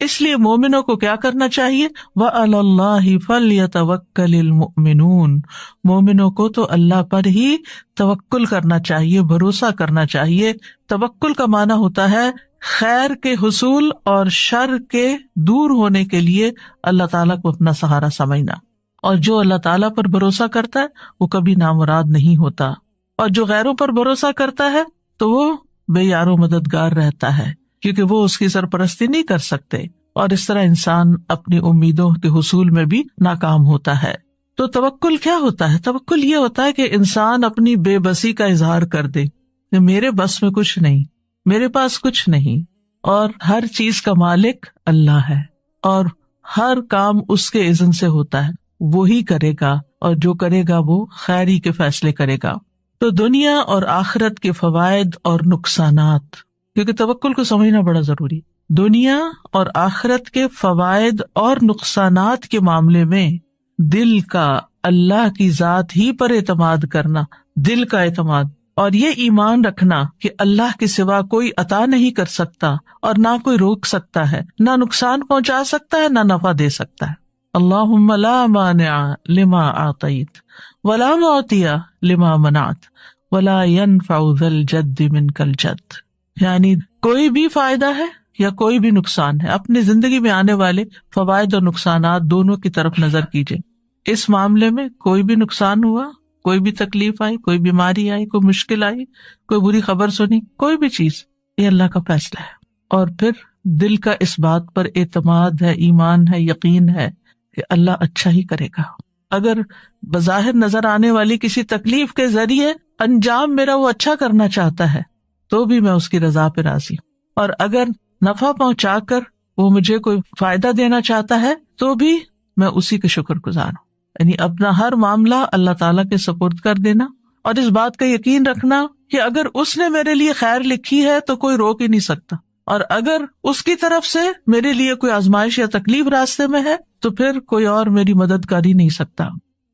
اس لیے مومنوں کو کیا کرنا چاہیے؟ وَعَلَى اللَّهِ فَلْيَتَوَكَّلِ الْمُؤْمِنُونَ، مومنوں کو تو اللہ پر ہی توکل کرنا چاہیے، بھروسہ کرنا چاہیے۔ توکل کا معنی ہوتا ہے خیر کے حصول اور شر کے دور ہونے کے لیے اللہ تعالیٰ کو اپنا سہارا سمجھنا، اور جو اللہ تعالیٰ پر بھروسہ کرتا ہے وہ کبھی نامراد نہیں ہوتا، اور جو غیروں پر بھروسہ کرتا ہے تو وہ بے یار و مددگار رہتا ہے، کیونکہ وہ اس کی سرپرستی نہیں کر سکتے، اور اس طرح انسان اپنی امیدوں کے حصول میں بھی ناکام ہوتا ہے۔ تو توکل کیا ہوتا ہے؟ توکل یہ ہوتا ہے کہ انسان اپنی بے بسی کا اظہار کر دے کہ میرے بس میں کچھ نہیں، میرے پاس کچھ نہیں، اور ہر چیز کا مالک اللہ ہے، اور ہر کام اس کے اذن سے ہوتا ہے، وہی کرے گا، اور جو کرے گا وہ خیر ہی کے فیصلے کرے گا۔ تو دنیا اور آخرت کے فوائد اور نقصانات، کیونکہ توکل کو سمجھنا بڑا ضروری ہے، دنیا اور آخرت کے فوائد اور نقصانات کے معاملے میں دل کا اللہ کی ذات ہی پر اعتماد کرنا، دل کا اعتماد، اور یہ ایمان رکھنا کہ اللہ کے سوا کوئی عطا نہیں کر سکتا اور نہ کوئی روک سکتا ہے، نہ نقصان پہنچا سکتا ہے، نہ نفع دے سکتا ہے۔ اللہم لا مانع لما اعطیت ولا معطی لما منعت ولا ينفع ذا الجد منک الجد، یعنی کوئی بھی فائدہ ہے یا کوئی بھی نقصان ہے، اپنی زندگی میں آنے والے فوائد اور نقصانات دونوں کی طرف نظر کیجئے۔ اس معاملے میں کوئی بھی نقصان ہوا، کوئی بھی تکلیف آئی، کوئی بیماری آئی، کوئی مشکل آئی، کوئی بری خبر سنی، کوئی بھی چیز، یہ اللہ کا فیصلہ ہے. اور پھر دل کا اس بات پر اعتماد ہے، ایمان ہے، یقین ہے کہ اللہ اچھا ہی کرے گا. اگر بظاہر نظر آنے والی کسی تکلیف کے ذریعے انجام میرا وہ اچھا کرنا چاہتا ہے تو بھی میں اس کی رضا پہ راضی ہوں، اور اگر نفع پہنچا کر وہ مجھے کوئی فائدہ دینا چاہتا ہے تو بھی میں اسی کے شکر گزار ہوں. یعنی اپنا ہر معاملہ اللہ تعالیٰ کے سپرد کر دینا، اور اس بات کا یقین رکھنا کہ اگر اس نے میرے لیے خیر لکھی ہے تو کوئی روک ہی نہیں سکتا، اور اگر اس کی طرف سے میرے لیے کوئی آزمائش یا تکلیف راستے میں ہے تو پھر کوئی اور میری مدد کر ہی نہیں سکتا.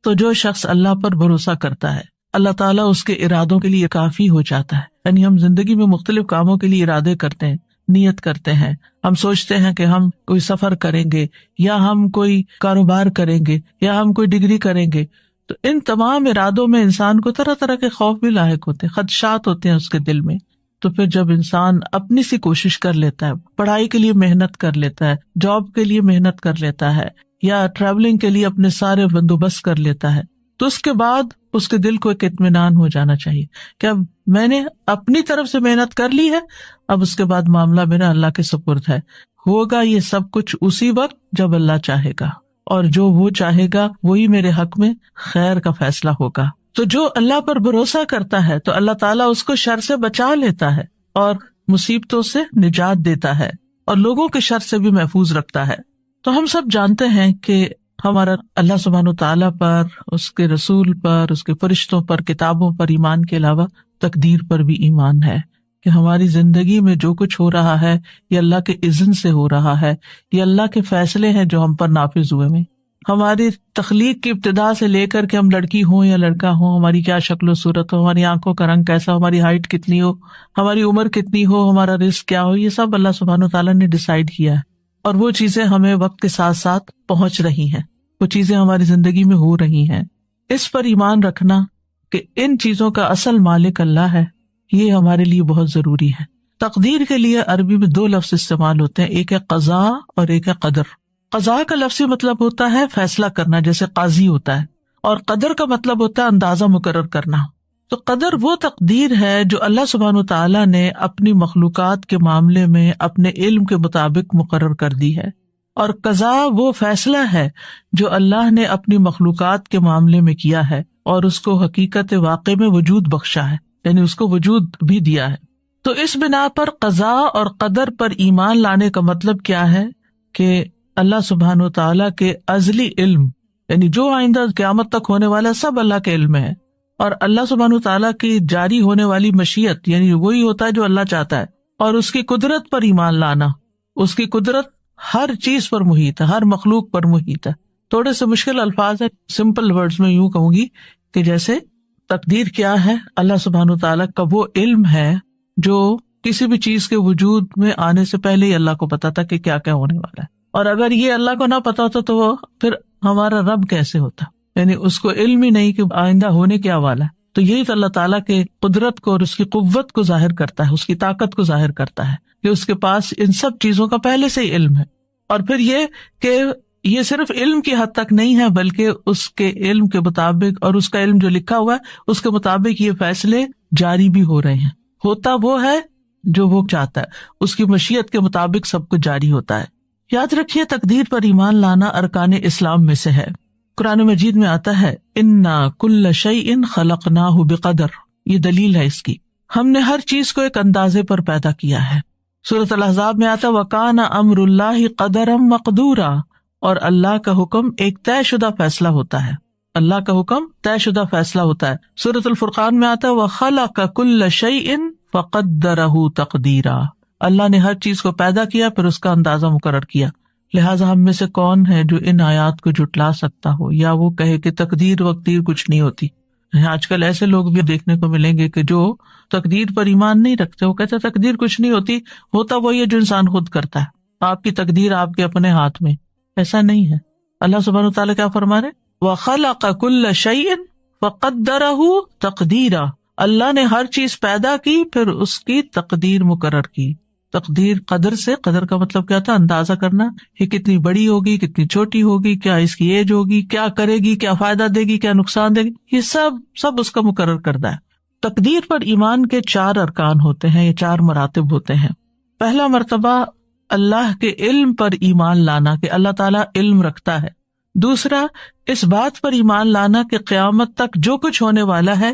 تو جو شخص اللہ پر بھروسہ کرتا ہے اللہ تعالیٰ اس کے ارادوں کے لیے کافی ہو جاتا ہے. یعنی ہم زندگی میں مختلف کاموں کے لیے ارادے کرتے ہیں، نیت کرتے ہیں، ہم سوچتے ہیں کہ ہم کوئی سفر کریں گے یا ہم کوئی کاروبار کریں گے یا ہم کوئی ڈگری کریں گے، تو ان تمام ارادوں میں انسان کو طرح طرح کے خوف بھی لاحق ہوتے ہیں، خدشات ہوتے ہیں اس کے دل میں. تو پھر جب انسان اپنی سی کوشش کر لیتا ہے، پڑھائی کے لیے محنت کر لیتا ہے، جاب کے لیے محنت کر لیتا ہے، یا ٹریولنگ کے لیے اپنے سارے بندوبست کر لیتا ہے، تو اس کے بعد اس کے دل کو ایک اطمینان ہو جانا چاہیے کہ اب میں نے اپنی طرف سے محنت کر لی ہے، اب اس کے بعد معاملہ میرا اللہ کے سپرد ہے. ہوگا یہ سب کچھ اسی وقت جب اللہ چاہے گا، اور جو وہ چاہے گا وہی میرے حق میں خیر کا فیصلہ ہوگا. تو جو اللہ پر بھروسہ کرتا ہے تو اللہ تعالیٰ اس کو شر سے بچا لیتا ہے اور مصیبتوں سے نجات دیتا ہے اور لوگوں کے شر سے بھی محفوظ رکھتا ہے. تو ہم سب جانتے ہیں کہ ہمارا اللہ سبحانہ تعالیٰ پر، اس کے رسول پر، اس کے فرشتوں پر، کتابوں پر ایمان کے علاوہ تقدیر پر بھی ایمان ہے کہ ہماری زندگی میں جو کچھ ہو رہا ہے یہ اللہ کے اذن سے ہو رہا ہے، یہ اللہ کے فیصلے ہیں جو ہم پر نافذ ہوئے ہیں. ہماری تخلیق کی ابتدا سے لے کر کہ ہم لڑکی ہوں یا لڑکا ہوں، ہماری کیا شکل و صورت ہو، ہماری آنکھوں کا رنگ کیسا ہو، ہماری ہائٹ کتنی ہو، ہماری عمر کتنی ہو، ہمارا رزق کیا ہو، یہ سب اللہ سبحانہ تعالیٰ نے ڈیسائیڈ کیا ہے، اور وہ چیزیں ہمیں وقت کے ساتھ ساتھ پہنچ رہی ہیں، وہ چیزیں ہماری زندگی میں ہو رہی ہیں. اس پر ایمان رکھنا کہ ان چیزوں کا اصل مالک اللہ ہے، یہ ہمارے لیے بہت ضروری ہے. تقدیر کے لیے عربی میں 2 لفظ استعمال ہوتے ہیں، ایک ہے قضاء اور ایک ہے قدر. قضاء کا لفظی مطلب ہوتا ہے فیصلہ کرنا، جیسے قاضی ہوتا ہے، اور قدر کا مطلب ہوتا ہے اندازہ مقرر کرنا. تو قدر وہ تقدیر ہے جو اللہ سبحانہ تعالیٰ نے اپنی مخلوقات کے معاملے میں اپنے علم کے مطابق مقرر کر دی ہے، اور قضاء وہ فیصلہ ہے جو اللہ نے اپنی مخلوقات کے معاملے میں کیا ہے اور اس کو حقیقت واقع میں وجود بخشا ہے، یعنی اس کو وجود بھی دیا ہے. تو اس بنا پر قضاء اور قدر پر ایمان لانے کا مطلب کیا ہے کہ اللہ سبحانہ و تعالیٰ کے ازلی علم، یعنی جو آئندہ قیامت تک ہونے والا سب اللہ کے علم میں ہے، اور اللہ سبحانہ و تعالیٰ کی جاری ہونے والی مشیت، یعنی وہی ہوتا ہے جو اللہ چاہتا ہے، اور اس کی قدرت پر ایمان لانا. اس کی قدرت ہر چیز پر محیط ہے، ہر مخلوق پر محیط ہے. تھوڑے سے مشکل الفاظ ہیں، سمپل ورڈز میں یوں کہوں گی کہ جیسے تقدیر کیا ہے، اللہ سبحانہ و تعالیٰ کا وہ علم ہے جو کسی بھی چیز کے وجود میں آنے سے پہلے ہی اللہ کو پتا تھا کہ کیا کیا ہونے والا ہے، اور اگر یہ اللہ کو نہ پتا ہوتا تو وہ پھر ہمارا رب کیسے ہوتا، یعنی اس کو علم ہی نہیں کہ آئندہ ہونے کیا والا ہے. تو یہی تو اللہ تعالیٰ کے قدرت کو اور اس کی قوت کو ظاہر کرتا ہے، اس کی طاقت کو ظاہر کرتا ہے کہ اس کے پاس ان سب چیزوں کا پہلے سے ہی علم ہے. اور پھر یہ کہ یہ صرف علم کی حد تک نہیں ہے، بلکہ اس کے علم کے مطابق اور اس کا علم جو لکھا ہوا ہے اس کے مطابق یہ فیصلے جاری بھی ہو رہے ہیں. ہوتا وہ ہے جو وہ چاہتا ہے، اس کی مشیت کے مطابق سب کچھ جاری ہوتا ہے. یاد رکھیے تقدیر پر ایمان لانا ارکان اسلام میں سے ہے. قرآن مجید میں آتا ہے انا کل شیء خلقناہ بقدر، یہ دلیل ہے اس کی، ہم نے ہر چیز کو ایک اندازے پر پیدا کیا ہے. سورۃ الاحزاب میں آتا وکان امر اللہ قدرا مقدورا، اور اللہ کا حکم ایک طے شدہ فیصلہ ہوتا ہے، اللہ کا حکم طے شدہ فیصلہ ہوتا ہے. سورۃ الفرقان میں آتا وخلق کل شیء فقدرہ تقدیرا، اللہ نے ہر چیز کو پیدا کیا پھر اس کا اندازہ مقرر کیا. لہٰذا ہم میں سے کون ہے جو ان آیات کو جھٹلا سکتا ہو یا وہ کہے کہ تقدیر وقدیر کچھ نہیں ہوتی. آج کل ایسے لوگ بھی دیکھنے کو ملیں گے کہ جو تقدیر پر ایمان نہیں رکھتے، وہ کہتے تقدیر کچھ نہیں ہوتی، ہوتا وہی ہے جو انسان خود کرتا ہے، آپ کی تقدیر آپ کے اپنے ہاتھ میں. ایسا نہیں ہے. اللہ سبحانہ وتعالیٰ کیا فرما رہے وَخَلَقَ كُلَّ شَيْءٍ فَقَدَّرَهُ تَقْدِيرًا، اللہ نے ہر چیز پیدا کی پھر اس کی تقدیر مقرر کی. تقدیر قدر سے، قدر کا مطلب کیا تھا؟ اندازہ کرنا، یہ کتنی بڑی ہوگی، کتنی چھوٹی ہوگی، کیا اس کی ایج ہوگی، کیا کرے گی، کیا فائدہ دے گی، کیا نقصان دے گی، یہ سب اس کا مقرر کردہ ہے. تقدیر پر ایمان کے 4 ارکان ہوتے ہیں، یہ 4 مراتب ہوتے ہیں۔ پہلا مرتبہ اللہ کے علم پر ایمان لانا کہ اللہ تعالیٰ علم رکھتا ہے۔ دوسرا اس بات پر ایمان لانا کہ قیامت تک جو کچھ ہونے والا ہے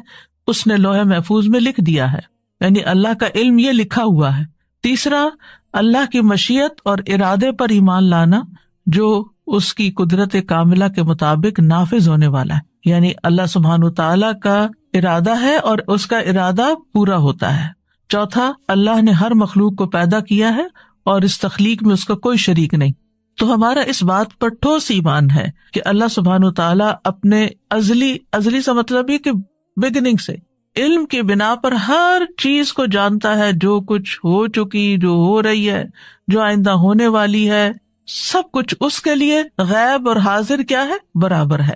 اس نے لوح محفوظ میں لکھ دیا ہے، یعنی اللہ کا علم یہ لکھا ہوا ہے۔ تیسرا اللہ کی مشیت اور ارادے پر ایمان لانا جو اس کی قدرت کاملہ کے مطابق نافذ ہونے والا ہے، یعنی اللہ سبحانہ تعالیٰ کا ارادہ ہے اور اس کا ارادہ پورا ہوتا ہے۔ چوتھا اللہ نے ہر مخلوق کو پیدا کیا ہے اور اس تخلیق میں اس کا کوئی شریک نہیں۔ تو ہمارا اس بات پر ٹھوس ایمان ہے کہ اللہ سبحانہ تعالیٰ اپنے ازلی سے مطلب یہ کہ بگننگ سے علم کی بنا پر ہر چیز کو جانتا ہے، جو کچھ ہو چکی، جو ہو رہی ہے، جو آئندہ ہونے والی ہے، سب کچھ اس کے لیے غیب اور حاضر کیا ہے؟ برابر ہے۔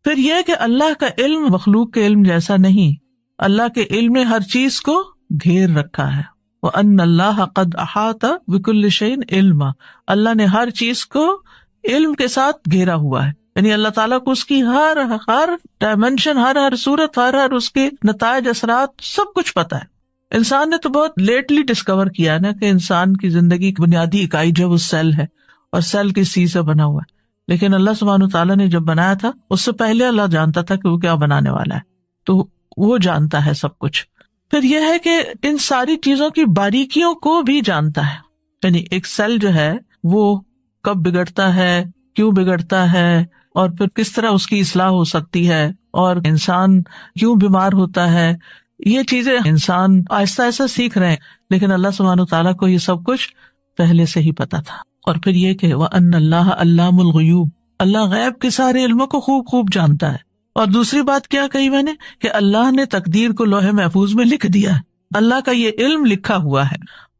پھر یہ کہ اللہ کا علم مخلوق کے علم جیسا نہیں، اللہ کے علم نے ہر چیز کو گھیر رکھا ہے۔ وَأَنَّ اللَّهَ قَدْ أَحَاطَ بِكُلِّ شَيْءٍ عِلْمًا، اللہ نے ہر چیز کو علم کے ساتھ گھیرا ہوا ہے، یعنی اللہ تعالیٰ کو اس کی ہر ڈائمینشن، ہر صورت، ہر اس کے نتائج، اثرات، سب کچھ پتا ہے۔ انسان نے تو بہت لیٹلی ڈسکور کیا نا کہ انسان کی زندگی کی بنیادی اکائی جو وہ سیل ہے، اور سیل کس چیز سے بنا ہوا ہے، لیکن اللہ سبحانہ تعالیٰ نے جب بنایا تھا اس سے پہلے اللہ جانتا تھا کہ وہ کیا بنانے والا ہے، تو وہ جانتا ہے سب کچھ۔ پھر یہ ہے کہ ان ساری چیزوں کی باریکیوں کو بھی جانتا ہے، یعنی ایک سیل جو ہے وہ کب بگڑتا ہے، کیوں بگڑتا ہے، اور پھر کس طرح اس کی اصلاح ہو سکتی ہے، اور انسان کیوں بیمار ہوتا ہے، یہ چیزیں انسان آہستہ آہستہ سیکھ رہے ہیں، لیکن اللہ سبحانہ تعالیٰ کو یہ سب کچھ پہلے سے ہی پتا تھا۔ اور پھر یہ کہ وَأَنَّ اللَّهَ عَلَّامُ الْغُیُوبِ، اللہ غیب کے سارے علموں کو خوب خوب جانتا ہے۔ اور دوسری بات کیا کہی میں نے کہ اللہ نے تقدیر کو لوح محفوظ میں لکھ دیا ہے، اللہ کا یہ علم لکھا ہوا ہے،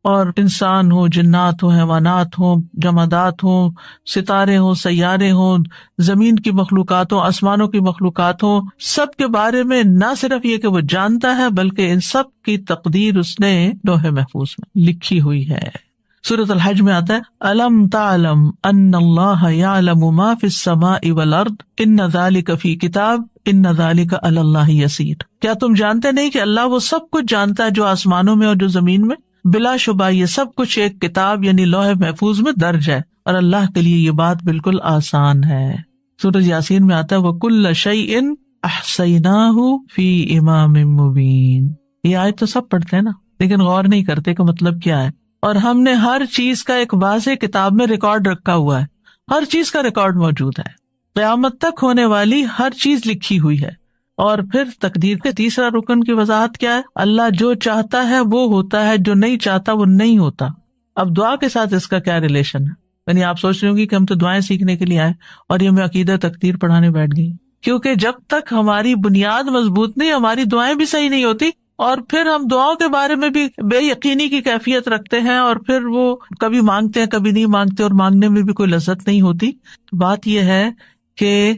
اور انسان ہو، جنات ہو، حیوانات ہوں، جمادات ہوں، ستارے ہوں، سیارے ہوں، زمین کی مخلوقات ہوں، آسمانوں کی مخلوقات ہوں، سب کے بارے میں نہ صرف یہ کہ وہ جانتا ہے بلکہ ان سب کی تقدیر اس نے لوح محفوظ میں لکھی ہوئی ہے۔ سورۃ الحج میں آتا ہے الم تعلم ان اللہ یعلم ما فی السماء والارض ان ذلک فی کتاب ان ذلک علی اللہ یسیر، کیا تم جانتے نہیں کہ اللہ وہ سب کچھ جانتا ہے جو آسمانوں میں اور جو زمین میں، بلا شبہ یہ سب کچھ ایک کتاب یعنی لوح محفوظ میں درج ہے، اور اللہ کے لیے یہ بات بالکل آسان ہے۔ سورۃ یاسین میں آتا ہے وَكُلَّ شَيْءٍ أَحْصَيْنَاهُ فِي إِمَامٍ مُبِينٍ، یہ آیت تو سب پڑھتے ہیں نا، لیکن غور نہیں کرتے کہ مطلب کیا ہے۔ اور ہم نے ہر چیز کا ایک واضح کتاب میں ریکارڈ رکھا ہوا ہے، ہر چیز کا ریکارڈ موجود ہے، قیامت تک ہونے والی ہر چیز لکھی ہوئی ہے۔ اور پھر تقدیر کے تیسرا رکن کی وضاحت کیا ہے؟ اللہ جو چاہتا ہے وہ ہوتا ہے، جو نہیں چاہتا وہ نہیں ہوتا۔ اب دعا کے ساتھ اس کا کیا ریلیشن ہے؟ یعنی آپ سوچ رہے ہوں گی کہ ہم تو دعائیں سیکھنے کے لیے آئے اور یہ میں عقیدہ تقدیر پڑھانے بیٹھ گئی، کیونکہ جب تک ہماری بنیاد مضبوط نہیں، ہماری دعائیں بھی صحیح نہیں ہوتی، اور پھر ہم دعاؤں کے بارے میں بھی بے یقینی کی کیفیت رکھتے ہیں، اور پھر وہ کبھی مانگتے ہیں کبھی نہیں مانگتے، اور مانگنے میں بھی کوئی لذت نہیں ہوتی۔ بات یہ ہے کہ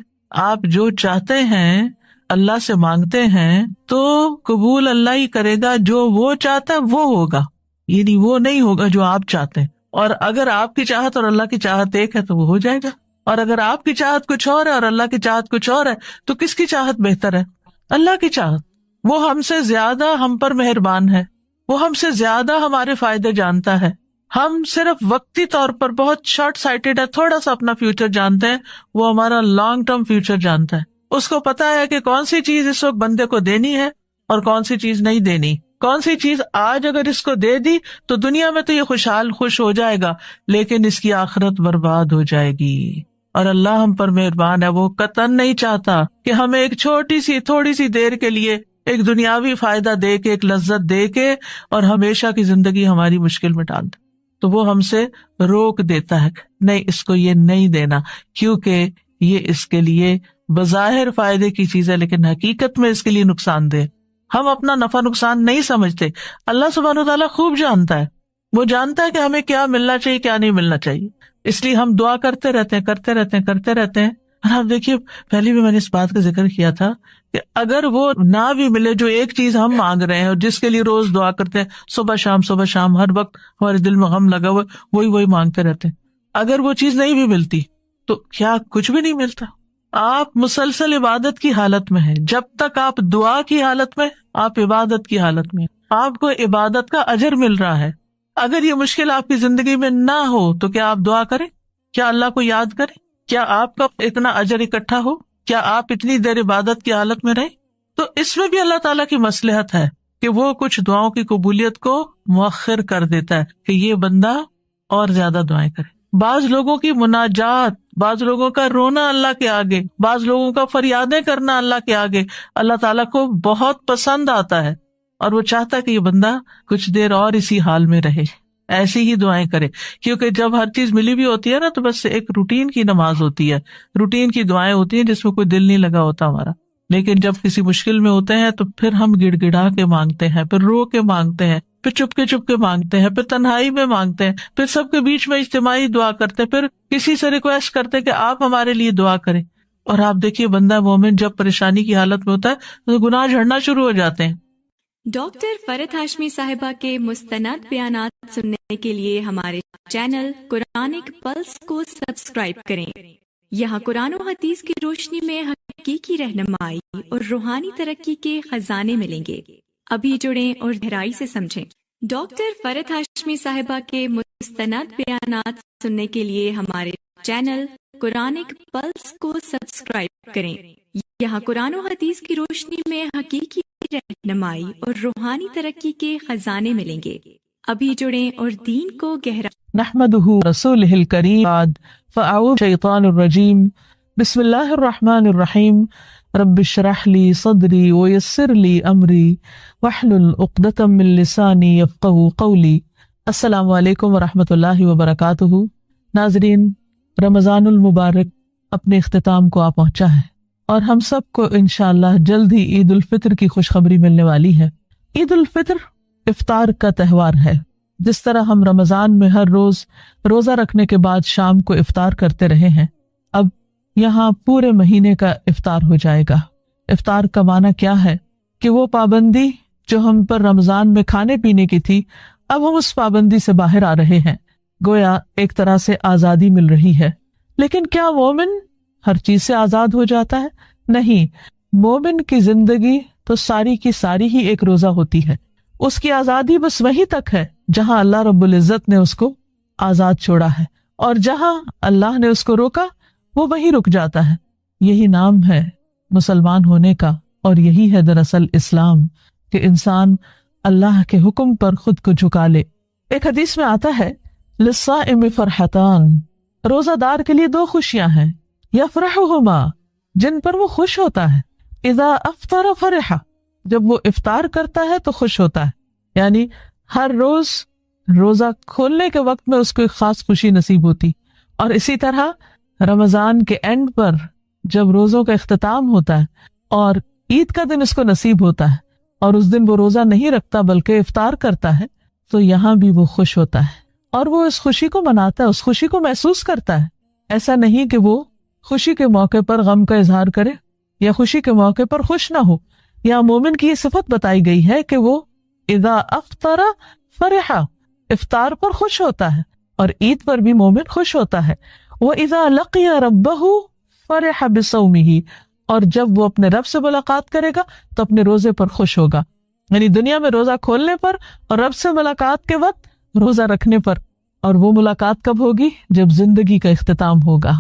آپ جو چاہتے ہیں اللہ سے مانگتے ہیں تو قبول اللہ ہی کرے گا، جو وہ چاہتا ہے وہ ہوگا، یعنی وہ نہیں ہوگا جو آپ چاہتے ہیں۔ اور اگر آپ کی چاہت اور اللہ کی چاہت ایک ہے تو وہ ہو جائے گا، اور اگر آپ کی چاہت کچھ اور ہے اور اللہ کی چاہت کچھ اور ہے تو کس کی چاہت بہتر ہے؟ اللہ کی چاہت۔ وہ ہم سے زیادہ ہم پر مہربان ہے، وہ ہم سے زیادہ ہمارے فائدے جانتا ہے۔ ہم صرف وقتی طور پر بہت شارٹ سائٹڈ ہے، تھوڑا سا اپنا فیوچر جانتے ہیں، وہ ہمارا لانگ ٹرم فیوچر جانتا ہے۔ اس کو پتا ہے کہ کون سی چیز اس وقت بندے کو دینی ہے اور کون سی چیز نہیں دینی، کون سی چیز آج اگر اس کو دے دی تو دنیا میں تو یہ خوش ہو جائے گا، لیکن اس کی آخرت برباد ہو جائے گی۔ اور اللہ ہم پر مہربان ہے، وہ قطعاً نہیں چاہتا کہ ہمیں ایک چھوٹی سی تھوڑی سی دیر کے لیے ایک دنیاوی فائدہ دے کے، ایک لذت دے کے، اور ہمیشہ کی زندگی ہماری مشکل میں ڈال دے۔ تو وہ ہم سے روک دیتا ہے، نہیں اس کو یہ نہیں دینا، کیونکہ یہ اس کے لیے بظاہر فائدے کی چیز ہے لیکن حقیقت میں اس کے لیے نقصان دہ۔ ہم اپنا نفع نقصان نہیں سمجھتے، اللہ سبحانہ وتعالیٰ خوب جانتا ہے، وہ جانتا ہے کہ ہمیں کیا ملنا چاہیے کیا نہیں ملنا چاہیے، اس لیے ہم دعا کرتے رہتے ہیں۔ اور آپ دیکھیے پہلے بھی میں نے اس بات کا ذکر کیا تھا کہ اگر وہ نہ بھی ملے جو ایک چیز ہم مانگ رہے ہیں اور جس کے لیے روز دعا کرتے ہیں، صبح شام ہر وقت ہمارے دل میں غم لگا ہوا وہی مانگتے رہتے ہیں، اگر وہ چیز نہیں بھی ملتی تو کیا کچھ بھی نہیں ملتا؟ آپ مسلسل عبادت کی حالت میں ہیں. جب تک آپ دعا کی حالت میں، آپ عبادت کی حالت میں، آپ کو عبادت کا اجر مل رہا ہے. اگر یہ مشکل آپ کی زندگی میں نہ ہو تو کیا آپ دعا کریں؟ کیا اللہ کو یاد کریں؟ کیا آپ کا اتنا اجر اکٹھا ہو؟ کیا آپ اتنی دیر عبادت کی حالت میں رہیں؟ تو اس میں بھی اللہ تعالیٰ کی مصلحت ہے کہ وہ کچھ دعاؤں کی قبولیت کو مؤخر کر دیتا ہے کہ یہ بندہ اور زیادہ دعائیں کرے. بعض لوگوں کی مناجات، بعض لوگوں کا رونا اللہ کے آگے، بعض لوگوں کا فریادیں کرنا اللہ کے آگے اللہ تعالیٰ کو بہت پسند آتا ہے، اور وہ چاہتا ہے کہ یہ بندہ کچھ دیر اور اسی حال میں رہے، ایسی ہی دعائیں کرے. کیونکہ جب ہر چیز ملی بھی ہوتی ہے نا تو بس ایک روٹین کی نماز ہوتی ہے، روٹین کی دعائیں ہوتی ہیں جس میں کوئی دل نہیں لگا ہوتا ہمارا. لیکن جب کسی مشکل میں ہوتے ہیں تو پھر ہم گڑ گڑا کے مانگتے ہیں، پھر رو کے مانگتے ہیں، پھر چپ کے مانگتے ہیں، پھر تنہائی میں مانگتے ہیں، پھر سب کے بیچ میں اجتماعی دعا کرتے ہیں، پھر کسی سے ریکویسٹ کرتے ہیں کہ آپ ہمارے لیے دعا کریں. اور آپ دیکھیے بندہ مومن جب پریشانی کی حالت میں ہوتا ہے تو گناہ جھڑنا شروع ہو جاتے ہیں. ڈاکٹر فرحت ہاشمی صاحبہ کے مستند بیانات سننے کے لیے ہمارے چینل قرآنک پلس کو سبسکرائب کریں. یہاں قرآن و حدیث کی روشنی میں حقیقی رہنمائی اور روحانی ترقی کے خزانے ملیں گے. ابھی جڑیں اور گہرائی سے سمجھیں. ڈاکٹر فرحت ہاشمی صاحبہ کے مستند بیانات سننے کے لیے ہمارے چینل قرآنک پلس کو سبسکرائب کریں. یہاں قرآن و حدیث کی روشنی میں حقیقی رہنمائی اور روحانی ترقی کے خزانے ملیں گے. ابھی جڑیں اور دین کو گہرا. نحمدہ رسولہ الکریم. بعد فاعوذ شیطان الرجیم. بسم اللہ الرحمن الرحیم. رب اشرح لی صدری ویسر لی امری واحلل عقدۃ من لسانی یفقہوا قولی. السلام علیکم ورحمۃ اللہ وبرکاتہ. ناظرین، رمضان المبارک اپنے اختتام کو آ پہنچا ہے اور ہم سب کو انشاءاللہ جلد ہی عید الفطر کی خوشخبری ملنے والی ہے. عید الفطر افطار کا تہوار ہے. جس طرح ہم رمضان میں ہر روز روزہ رکھنے کے بعد شام کو افطار کرتے رہے ہیں، اب یہاں پورے مہینے کا افطار ہو جائے گا. افطار کا معنی کیا ہے کہ وہ پابندی جو ہم پر رمضان میں کھانے پینے کی تھی، اب ہم اس پابندی سے باہر آ رہے ہیں. گویا ایک طرح سے آزادی مل رہی ہے. لیکن کیا مومن ہر چیز سے آزاد ہو جاتا ہے؟ نہیں. مومن کی زندگی تو ساری کی ساری ہی ایک روزہ ہوتی ہے. اس کی آزادی بس وہیں تک ہے جہاں اللہ رب العزت نے اس کو آزاد چھوڑا ہے، اور جہاں اللہ نے اس کو روکا وہ وہیں رک جاتا ہے. یہی نام ہے مسلمان ہونے کا، اور یہی ہے دراصل اسلام، کہ انسان اللہ کے حکم پر خود کو جھکا لے. ایک حدیث میں آتا ہے للصائم فرحتان، روزہ دار کے لیے دو خوشیاں ہیں، یفرحہما، جن پر وہ خوش ہوتا ہے، اذا افطر فرح، جب وہ افطار کرتا ہے تو خوش ہوتا ہے. یعنی ہر روز روزہ کھولنے کے وقت میں اس کو ایک خاص خوشی نصیب ہوتی. اور اسی طرح رمضان کے اینڈ پر جب روزوں کا اختتام ہوتا ہے اور عید کا دن اس کو نصیب ہوتا ہے اور اس دن وہ روزہ نہیں رکھتا بلکہ افطار کرتا ہے، تو یہاں بھی وہ خوش ہوتا ہے اور وہ اس خوشی کو مناتا ہے، اس خوشی کو محسوس کرتا ہے. ایسا نہیں کہ وہ خوشی کے موقع پر غم کا اظہار کرے یا خوشی کے موقع پر خوش نہ ہو. یا مومن کی یہ صفت بتائی گئی ہے کہ وہ اذا افطر فرح، افطار پر خوش ہوتا ہے، اور عید پر بھی مومن خوش ہوتا ہے. وَإِذَا لَقِيَ رَبَّهُ فَرِحَ بِصَوْمِهِ، اور جب وہ اپنے رب سے ملاقات کرے گا تو اپنے روزے پر خوش ہوگا. یعنی دنیا میں روزہ کھولنے پر اور رب سے ملاقات کے وقت روزہ رکھنے پر. اور وہ ملاقات کب ہوگی؟ جب زندگی کا اختتام ہوگا.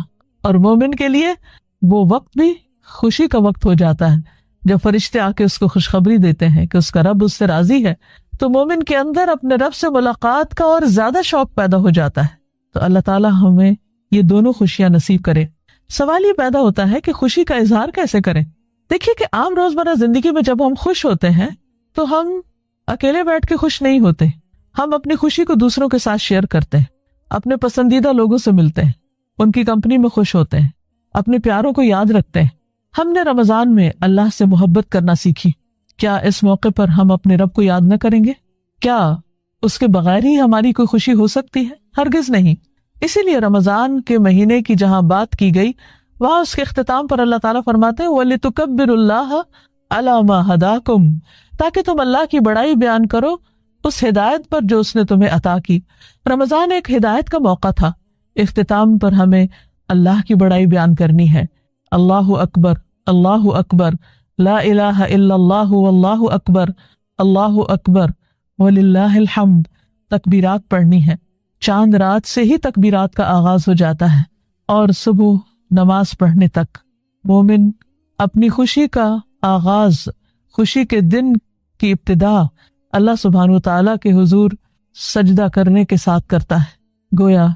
اور مومن کے لیے وہ وقت بھی خوشی کا وقت ہو جاتا ہے جب فرشتے آ کے اس کو خوشخبری دیتے ہیں کہ اس کا رب اس سے راضی ہے. تو مومن کے اندر اپنے رب سے ملاقات کا اور زیادہ شوق پیدا ہو جاتا ہے. تو اللہ تعالیٰ ہمیں یہ دونوں خوشیاں نصیب کرے. سوال یہ پیدا ہوتا ہے کہ خوشی کا اظہار کیسے کریں؟ دیکھیے کہ عام روزمرہ زندگی میں جب ہم خوش ہوتے ہیں تو ہم اکیلے بیٹھ کے خوش نہیں ہوتے. ہم اپنی خوشی کو دوسروں کے ساتھ شیئر کرتے ہیں، اپنے پسندیدہ لوگوں سے ملتے ہیں، ان کی کمپنی میں خوش ہوتے ہیں، اپنے پیاروں کو یاد رکھتے ہیں. ہم نے رمضان میں اللہ سے محبت کرنا سیکھی. کیا اس موقع پر ہم اپنے رب کو یاد نہ کریں گے؟ کیا اس کے بغیر ہی ہماری کوئی خوشی ہو سکتی ہے؟ ہرگز نہیں. اسی لیے رمضان کے مہینے کی جہاں بات کی گئی وہاں اس کے اختتام پر اللہ تعالیٰ فرماتے ہیں وَلِتُكَبِّرُوا اللَّهَ عَلَى مَا هَدَاكُمْ، تاکہ تم اللہ کی بڑائی بیان کرو اس ہدایت پر جو اس نے تمہیں عطا کی. رمضان ایک ہدایت کا موقع تھا. اختتام پر ہمیں اللہ کی بڑائی بیان کرنی ہے اللہ اکبر لا الہ الا اللہ واللہ اکبر وللہ الحمد تکبیرات پڑھنی ہے۔ چاند رات سے ہی تکبیرات کا آغاز ہو جاتا ہے اور صبح نماز پڑھنے تک مومن اپنی خوشی کا آغاز، خوشی کے دن کی ابتدا اللہ سبحانہ و تعالیٰ کے حضور سجدہ کرنے کے ساتھ کرتا ہے، گویا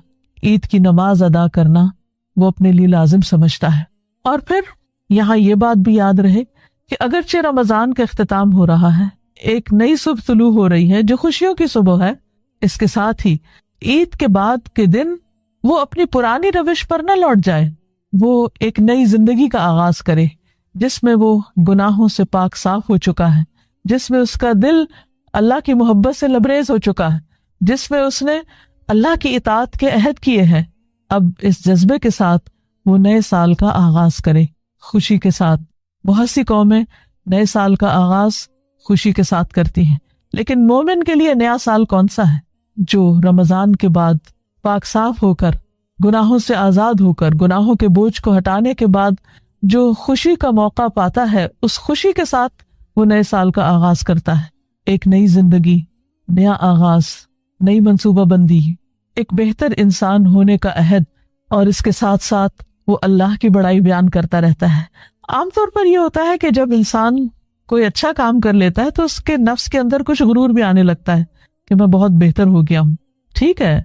عید کی نماز ادا کرنا وہ اپنے لیے لازم سمجھتا ہے۔ اور پھر یہاں یہ بات بھی یاد رہے کہ اگرچہ رمضان کا اختتام ہو رہا ہے، ایک نئی صبح طلوع ہو رہی ہے جو خوشیوں کی صبح ہے، اس کے ساتھ ہی عید کے بعد کے دن وہ اپنی پرانی روش پر نہ لوٹ جائے، وہ ایک نئی زندگی کا آغاز کرے جس میں وہ گناہوں سے پاک صاف ہو چکا ہے، جس میں اس کا دل اللہ کی محبت سے لبریز ہو چکا ہے، جس میں اس نے اللہ کی اطاعت کے عہد کیے ہیں۔ اب اس جذبے کے ساتھ وہ نئے سال کا آغاز کرے خوشی کے ساتھ۔ بہت سی قومیں نئے سال کا آغاز خوشی کے ساتھ کرتی ہیں، لیکن مومن کے لیے نیا سال کون سا ہے؟ جو رمضان کے بعد پاک صاف ہو کر، گناہوں سے آزاد ہو کر، گناہوں کے بوجھ کو ہٹانے کے بعد جو خوشی کا موقع پاتا ہے، اس خوشی کے ساتھ وہ نئے سال کا آغاز کرتا ہے۔ ایک نئی زندگی، نیا آغاز، نئی منصوبہ بندی، ایک بہتر انسان ہونے کا عہد، اور اس کے ساتھ ساتھ وہ اللہ کی بڑائی بیان کرتا رہتا ہے۔ عام طور پر یہ ہوتا ہے کہ جب انسان کوئی اچھا کام کر لیتا ہے تو اس کے نفس کے اندر کچھ غرور بھی آنے لگتا ہے کہ میں بہت بہتر ہو گیا ہوں۔ ٹھیک ہے،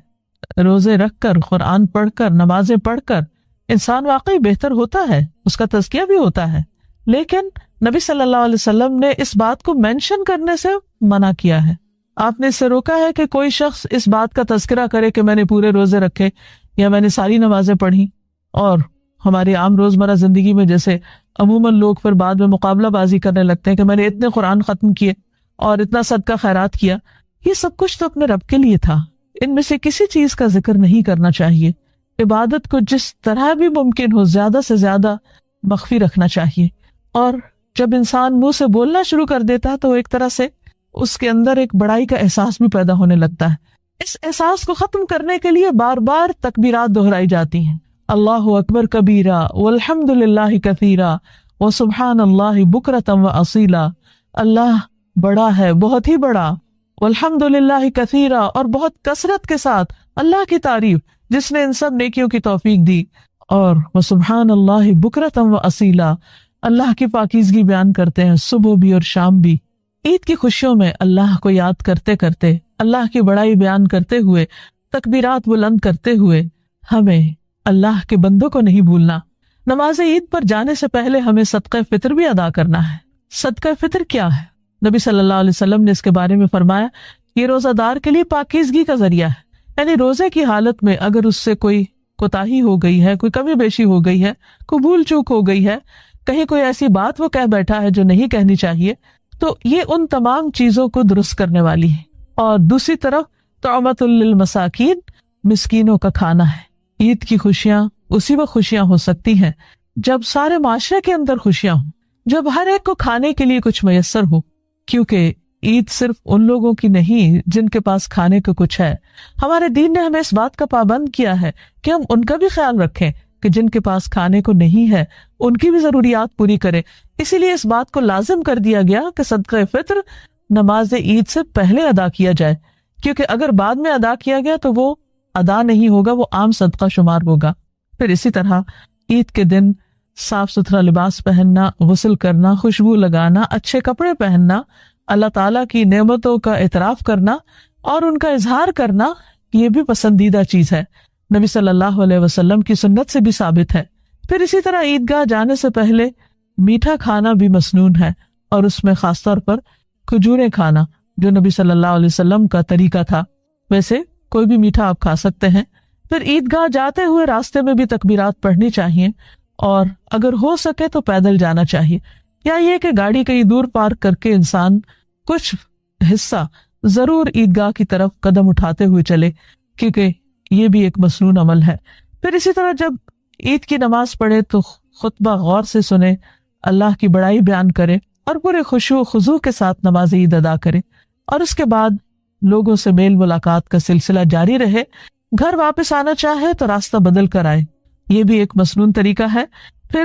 روزے رکھ کر، قرآن پڑھ کر، نمازیں پڑھ کر انسان واقعی بہتر ہوتا ہے، اس کا تزکیہ بھی ہوتا ہے، لیکن نبی صلی اللہ علیہ وسلم نے اس بات کو مینشن کرنے سے منع کیا ہے۔ آپ نے اس سے روکا ہے کہ کوئی شخص اس بات کا تذکرہ کرے کہ میں نے پورے روزے رکھے یا میں نے ساری نمازیں پڑھی۔ اور ہماری عام روزمرہ زندگی میں جیسے عموماً لوگ پھر بعد میں مقابلہ بازی کرنے لگتے ہیں کہ میں نے اتنے قرآن ختم کیے اور اتنا صدقہ خیرات کیا۔ یہ سب کچھ تو اپنے رب کے لیے تھا، ان میں سے کسی چیز کا ذکر نہیں کرنا چاہیے۔ عبادت کو جس طرح بھی ممکن ہو زیادہ سے زیادہ مخفی رکھنا چاہیے، اور جب انسان منہ سے بولنا شروع کر دیتا ہے تو ایک طرح سے اس کے اندر ایک بڑائی کا احساس بھی پیدا ہونے لگتا ہے۔ اس احساس کو ختم کرنے کے لیے بار بار تکبیرات دہرائی جاتی ہیں، اللہ اکبر کبیرہ والحمد للہ کثیرہ وسبحان اللہ بکرۃ واصیلا۔ اللہ بڑا ہے، بہت ہی بڑا، والحمد للہ کثیرہ، اور بہت کثرت کے ساتھ اللہ کی تعریف جس نے ان سب نیکیوں کی توفیق دی، اور وسبحان اللہ بکرۃ واصیلا، اللہ کی پاکیزگی بیان کرتے ہیں صبح بھی اور شام بھی۔ عید کی خوشیوں میں اللہ کو یاد کرتے کرتے، اللہ کی بڑائی بیان کرتے ہوئے، تکبیرات بلند کرتے ہوئے ہمیں اللہ کے بندوں کو نہیں بھولنا۔ نماز عید پر جانے سے پہلے ہمیں صدقہ فطر بھی ادا کرنا ہے۔ صدقہ فطر کیا ہے؟ نبی صلی اللہ علیہ وسلم نے اس کے بارے میں فرمایا، یہ روزہ دار کے لیے پاکیزگی کا ذریعہ ہے، یعنی روزے کی حالت میں اگر اس سے کوئی کوتاہی ہو گئی ہے، کوئی کمی بیشی ہو گئی ہے، کوئی بھول چوک ہو گئی ہے، کہیں کوئی ایسی بات وہ کہہ بیٹھا ہے جو نہیں کہنی چاہیے، تو یہ ان تمام چیزوں کو درست کرنے والی ہے۔ اور دوسری طرف طعمۃ للمساکین، مسکینوں کا کھانا ہے۔ عید کی خوشیاں اسی وقت خوشیاں ہو سکتی ہیں جب سارے معاشرے کے اندر خوشیاں ہوں، جب ہر ایک کو کھانے کے لیے کچھ میسر ہو، کیونکہ عید صرف ان لوگوں کی نہیں جن کے پاس کھانے کو کچھ ہے۔ ہمارے دین نے ہمیں اس بات کا پابند کیا ہے کہ ہم ان کا بھی خیال رکھیں کہ جن کے پاس کھانے کو نہیں ہے ان کی بھی ضروریات پوری کریں۔ اسی لیے اس بات کو لازم کر دیا گیا کہ صدقہ فطر نماز عید سے پہلے ادا کیا جائے، کیونکہ اگر بعد میں ادا کیا گیا تو وہ ادا نہیں ہوگا، وہ عام صدقہ شمار ہوگا۔ پھر اسی طرح عید کے دن صاف ستھرا لباس پہننا، غسل کرنا، خوشبو لگانا، اچھے کپڑے پہننا، اللہ تعالیٰ کی نعمتوں کا اعتراف کرنا اور ان کا اظہار کرنا، یہ بھی پسندیدہ چیز ہے، نبی صلی اللہ علیہ وسلم کی سنت سے بھی ثابت ہے۔ پھر اسی طرح عیدگاہ جانے سے پہلے میٹھا کھانا بھی مسنون ہے، اور اس میں خاص طور پر کھجوریں کھانا جو نبی صلی اللہ علیہ وسلم کا طریقہ تھا۔ ویسے کوئی بھی میٹھا آپ کھا سکتے ہیں۔ پھر عیدگاہ جاتے ہوئے راستے میں بھی تکبیرات پڑھنی چاہیے، اور اگر ہو سکے تو پیدل جانا چاہیے، یا یہ کہ گاڑی کہیں دور پارک کر کے انسان کچھ حصہ ضرور عیدگاہ کی طرف قدم اٹھاتے ہوئے چلے، کیونکہ یہ بھی ایک مسنون عمل ہے۔ پھر اسی طرح جب عید کی نماز پڑھے تو خطبہ غور سے سنے، اللہ کی بڑائی بیان کرے اور پورے خشوع و خضوع کے ساتھ نماز عید ادا کرے، اور اس کے بعد لوگوں سے میل ملاقات کا سلسلہ جاری رہے۔ گھر واپس آنا چاہے تو راستہ بدل کر آئے، یہ بھی ایک مسنون طریقہ ہے۔ پھر